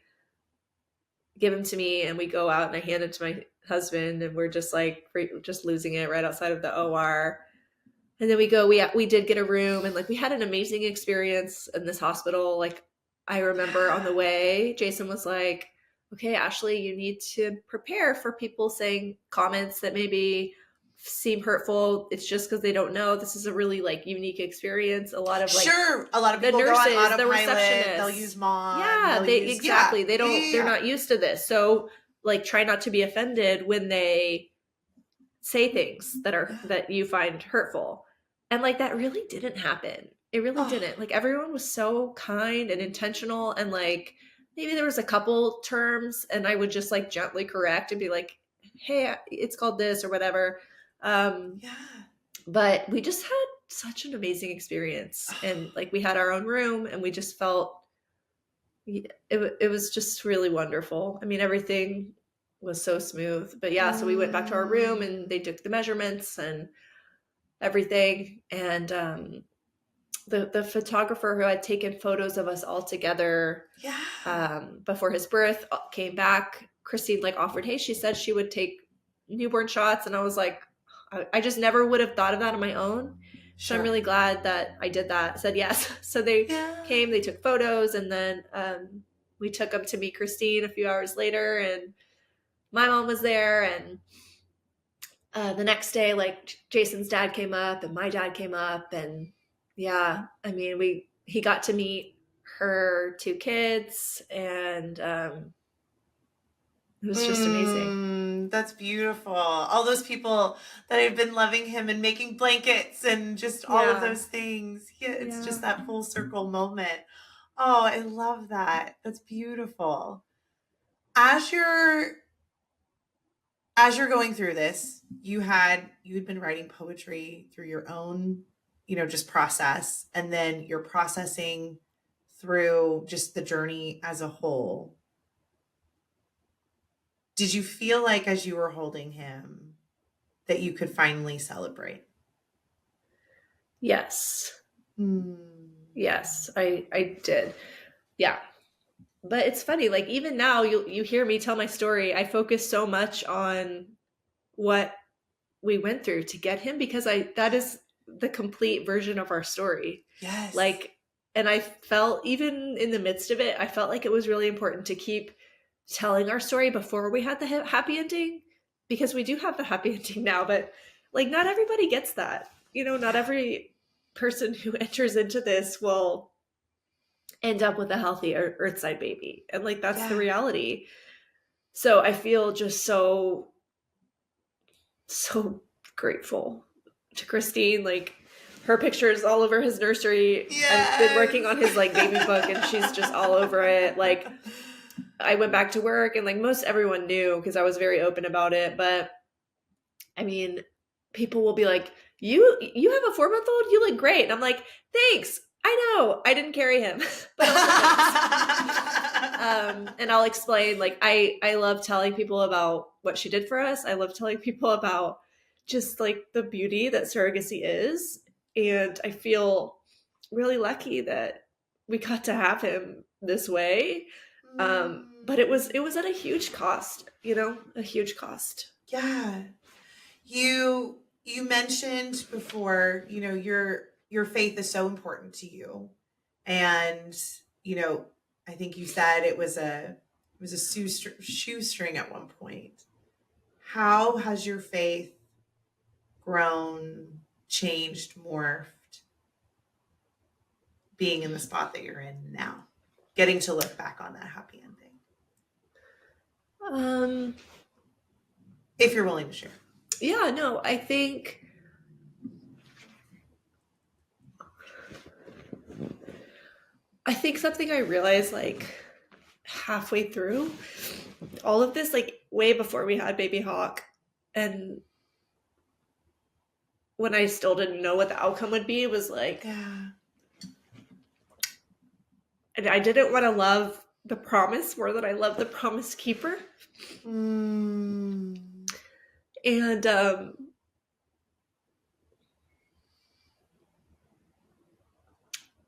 give him to me, and we go out and I hand it to my husband, and we're just like just losing it right outside of the OR. And then we did get a room, and like we had an amazing experience in this hospital. Like, I remember on the way, Jason was like, okay, Ashley, you need to prepare for people saying comments that maybe seem hurtful. It's just because they don't know. This is a really like unique experience. A lot of like Sure. A lot of the people go on nurses, the receptionists. They'll receptionists. use mom. Yeah, They'll they use, exactly. yeah. They're not used to this. So like try not to be offended when they say things that you find hurtful. And like that really didn't happen. It really didn't. Like everyone was so kind and intentional, and like maybe there was a couple terms and I would just like gently correct and be like, hey, it's called this or whatever. Yeah. But we just had such an amazing experience, and like we had our own room, and we just felt it was just really wonderful. I mean, everything was so smooth. But yeah, so we went back to our room, and they took the measurements and everything. And the photographer who had taken photos of us all together before his birth came back. Christine like offered, hey, she said she would take newborn shots, and I was like, I just never would have thought of that on my own. So I'm really glad that I did that. Said yes. So they came, they took photos, and then we took them to meet Christine a few hours later, and my mom was there. And the next day, like Jason's dad came up and my dad came up, and yeah, I mean, he got to meet her two kids, and it was just amazing. That's beautiful. All those people that have been loving him and making blankets and just all of those things. Yeah, it's just that full circle moment. Oh, I love that. That's beautiful. As you're going through this, you had been writing poetry through your own, just process, and then you're processing through just the journey as a whole. Did you feel like as you were holding him that you could finally celebrate? Yes. Yes, I did. Yeah. But it's funny, like even now you hear me tell my story, I focus so much on what we went through to get him, because that is the complete version of our story. Yes. Like, and I felt, even in the midst of it, I felt like it was really important to keep telling our story before we had the happy ending, because we do have the happy ending now, but like not everybody gets that. Not every person who enters into this will end up with a healthy earthside baby. And like, that's the reality. So I feel just so grateful to Christine. Like, her pictures all over his nursery. I've been working on his like baby book, and she's just all over it. Like, I went back to work, and like most everyone knew because I was very open about it. But I mean, people will be like, you have a 4-month-old? You look great. And I'm like, thanks. I know I didn't carry him, but and I'll explain. Like, I love telling people about what she did for us. I love telling people about just like the beauty that surrogacy is, and I feel really lucky that we got to have him this way. But it was at a huge cost. A huge cost. Yeah. You mentioned before, your faith is so important to you. And, I think you said it was a was a shoestring at one point. How has your faith grown, changed, morphed, being in the spot that you're in now? Getting to look back on that happy ending. If you're willing to share. Yeah, no, I think something I realized like halfway through all of this, like way before we had baby Hawk, and when I still didn't know what the outcome would be, was like, Yeah. and I didn't want to love the promise more than I love the promise keeper. Mm. And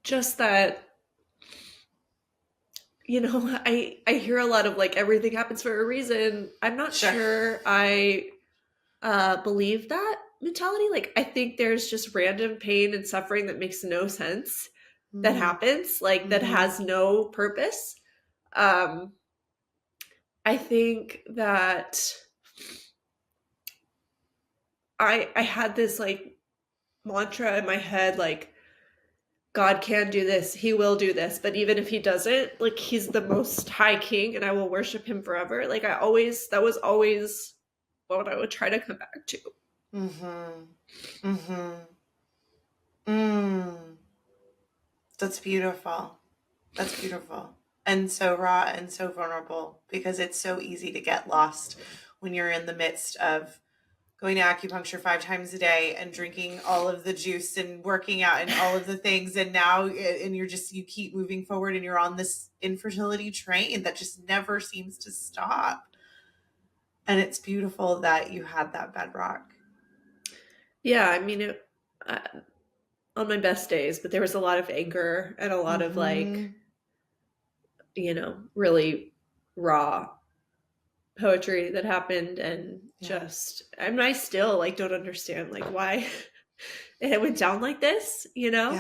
just that, you know, I hear a lot of like everything happens for a reason. I'm not sure I believe that mentality. Like, I think there's just random pain and suffering that makes no sense that happens, like that has no purpose. I think that I had this like mantra in my head, like, God can do this, he will do this, but even if he doesn't, like, he's the most high king and I will worship him forever. Like, that was always what I would try to come back to. That's beautiful. That's beautiful. And so raw and so vulnerable, because it's so easy to get lost when you're in the midst of going to acupuncture 5 times a day and drinking all of the juice and working out and all of the things. And now, and you keep moving forward and you're on this infertility train that just never seems to stop. And it's beautiful that you had that bedrock. Yeah, I mean, on my best days, but there was a lot of anger and a lot of like, you know, really raw poetry that happened. And just, I mean, I still like don't understand like why it went down like this, you know?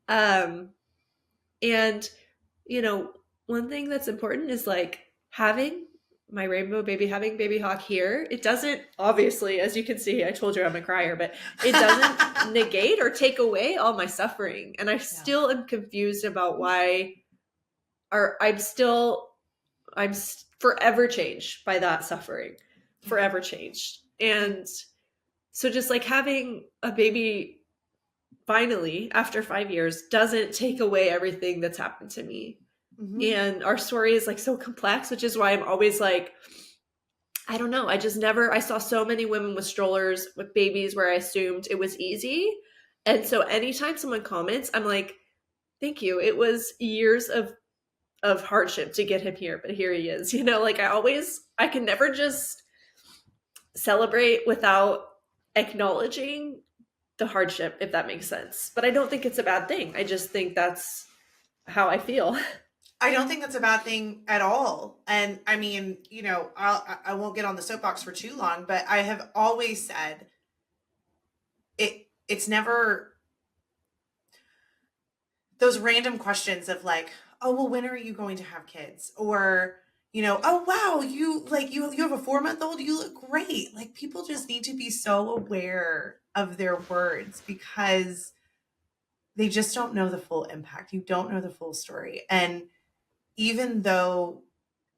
And, you know, one thing that's important is like having my rainbow baby, having baby Hawk here. It doesn't, obviously, as you can see, I told you I'm a crier, but it doesn't negate or take away all my suffering. And I still am confused about why I'm forever changed by that suffering, forever changed. And so just like having a baby finally after 5 years doesn't take away everything that's happened to me. And our story is like so complex, which is why I'm always like, I don't know, I saw so many women with strollers with babies where I assumed it was easy. And so anytime someone comments, I'm like, thank you, it was years of hardship to get him here, but here he is. You know, like I can never just celebrate without acknowledging the hardship, if that makes sense. But I don't think it's a bad thing. I just think that's how I feel. I don't think that's a bad thing at all. And I mean, you know, I won't get on the soapbox for too long, but I have always said it's never those random questions of like, oh, well, when are you going to have kids? Or, you know, oh, wow, you have a 4-month-old, you look great. Like, people just need to be so aware of their words because they just don't know the full impact. You don't know the full story. And even though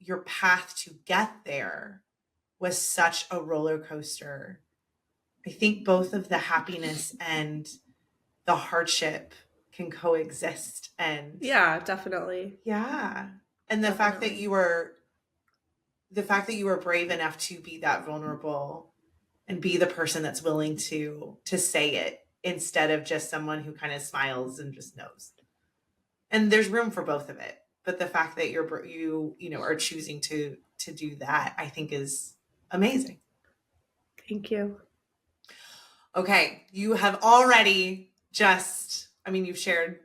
your path to get there was such a roller coaster, I think both of the happiness and the hardship can coexist. And yeah, definitely. yeah. And the fact that you were brave enough to be that vulnerable and be the person that's willing to say it instead of just someone who kind of smiles and just knows. And there's room for both of it. But the fact that you are choosing to do that, I think is amazing. Thank you. Okay, you have already you've shared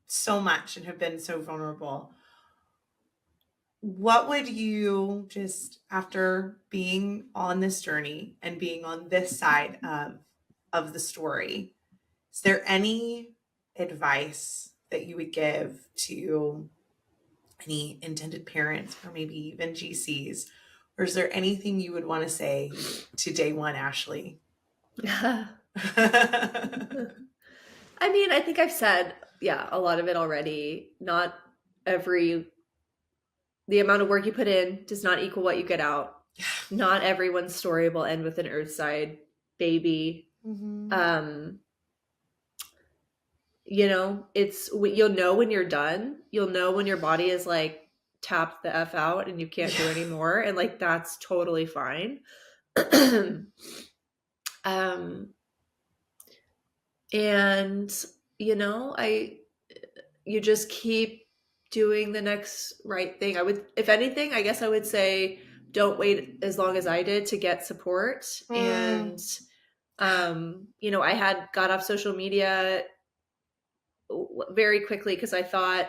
so much and have been so vulnerable. What would you, just after being on this journey and being on this side of the story, is there any advice that you would give to any intended parents or maybe even GCs? Or is there anything you would want to say to day one, Ashley? I mean, I think I've said, yeah, a lot of it already. Not the amount of work you put in does not equal what you get out. Yeah. Not everyone's story will end with an earthside baby. Mm-hmm. You'll know when you're done. You'll know when your body is like tapped the F out and you can't do Yeah. anymore. And like, that's totally fine. um, and you just keep doing the next right thing. If anything, I guess I would say don't wait as long as I did to get support. Mm. And, I had got off social media very quickly because I thought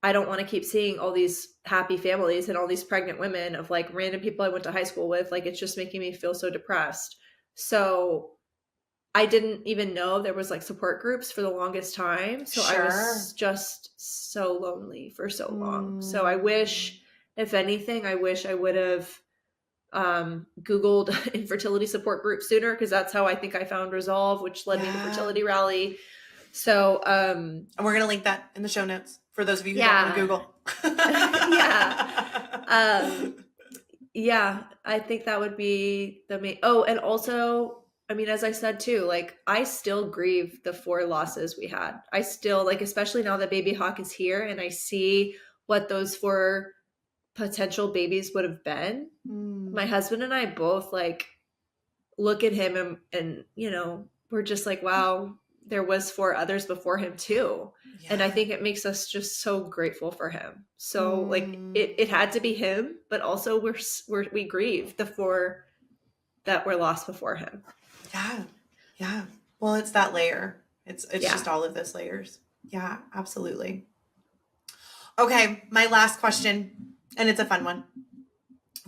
I don't want to keep seeing all these happy families and all these pregnant women of like random people I went to high school with. Like, it's just making me feel so depressed. So I didn't even know there was like support groups for the longest time. So I Sure. was just so lonely for so long. So I Mm. wish, if anything, I wish I would have Googled infertility support group sooner, because that's how I think I found Resolve, which led me to Yeah. Fertility Rally. So And we're going to link that in the show notes for those of you who don't want to yeah. Google. Yeah. Yeah, I think that would be the main. Oh, and also, I mean, as I said too, like I still grieve the 4 losses we had. I still like, especially now that Baby Hawk is here and I see what those 4 potential babies would have been. My Mm. husband and I both like look at him and we're just like, wow, there was 4 others before him too. And I Yeah. think it makes us just so grateful for him. So like Mm. it had to be him, but also we grieve the 4 that were lost before him. Yeah. Yeah. Well, it's that layer. It's Yeah. just all of those layers. Yeah, absolutely. Okay, my last question, and it's a fun one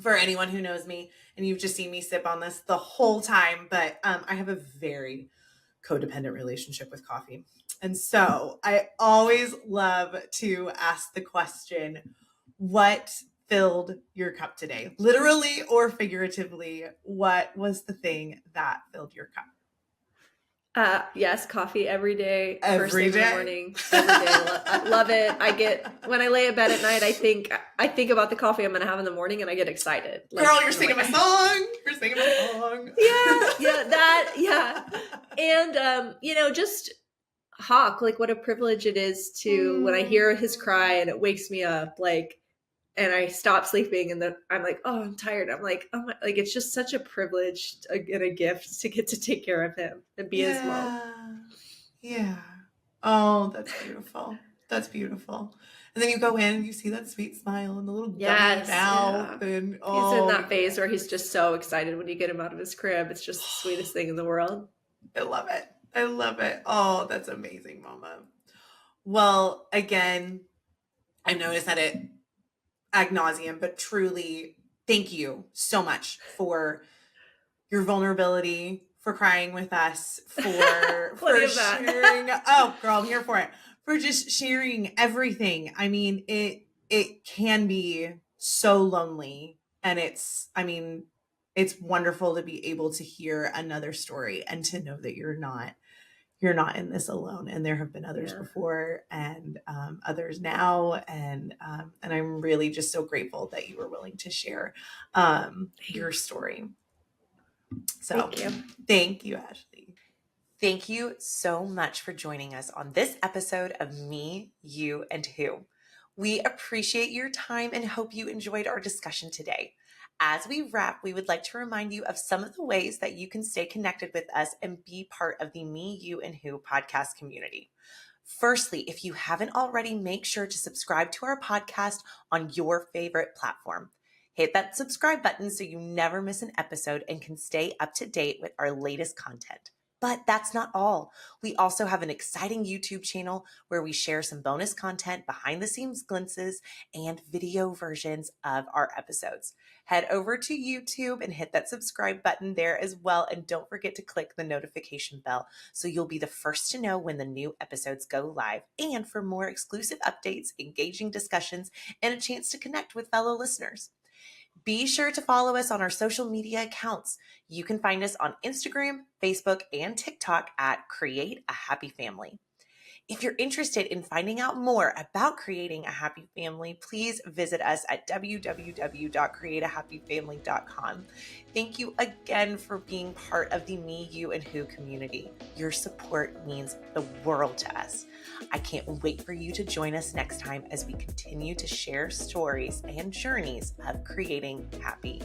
for anyone who knows me, and you've just seen me sip on this the whole time, but I have a very codependent relationship with coffee. And so I always love to ask the question, what filled your cup today? Literally or figuratively, what was the thing that filled your cup? Yes, coffee every day, first Every thing in the day. morning, every day. I love it. When I lay in bed at night, I think about the coffee I'm going to have in the morning and I get excited. Girl, Like, you're singing my song. You're singing my song. yeah. And, just Hawk, like what a privilege it is to, when I hear his cry and it wakes me up, like, and I stop sleeping and then I'm like, oh, I'm tired. I'm like, oh my, like, it's just such a privilege and a gift to get to take care of him and be his mom. Yeah. Yeah. Oh, that's beautiful. That's beautiful. And then you go in and you see that sweet smile and the little gummy Yes. mouth Yeah. and He's in oh that phase yeah. where he's just so excited when you get him out of his crib. It's just the sweetest thing in the world. I love it. I love it. Oh, that's amazing, Mama. Well, again, I've noticed that it ad nauseum, but truly thank you so much for your vulnerability, for crying with us, for Plenty of sharing. that. Oh, girl, I'm here for it. For just sharing everything. I mean, it can be so lonely, and it's wonderful to be able to hear another story and to know that you're not in this alone, and there have been others Yeah. before and others now, and I'm really just so grateful that you were willing to share your story. So Thank you. thank you, Ashley. Thank you so much for joining us on this episode of Me, You, and Who. We appreciate your time and hope you enjoyed our discussion today. As we wrap, we would like to remind you of some of the ways that you can stay connected with us and be part of the Me, You, and Who podcast community. Firstly, if you haven't already, make sure to subscribe to our podcast on your favorite platform. Hit that subscribe button so you never miss an episode and can stay up to date with our latest content. But that's not all. We also have an exciting YouTube channel where we share some bonus content, behind the scenes glimpses, and video versions of our episodes. Head over to YouTube and hit that subscribe button there as well. And don't forget to click the notification bell so you'll be the first to know when the new episodes go live. And for more exclusive updates, engaging discussions, and a chance to connect with fellow listeners. Be sure to follow us on our social media accounts. You can find us on Instagram, Facebook, and TikTok at Create a Happy Family. If you're interested in finding out more about creating a happy family, please visit us at www.createahappyfamily.com. Thank you again for being part of the Me, You, and Who community. Your support means the world to us. I can't wait for you to join us next time as we continue to share stories and journeys of creating happy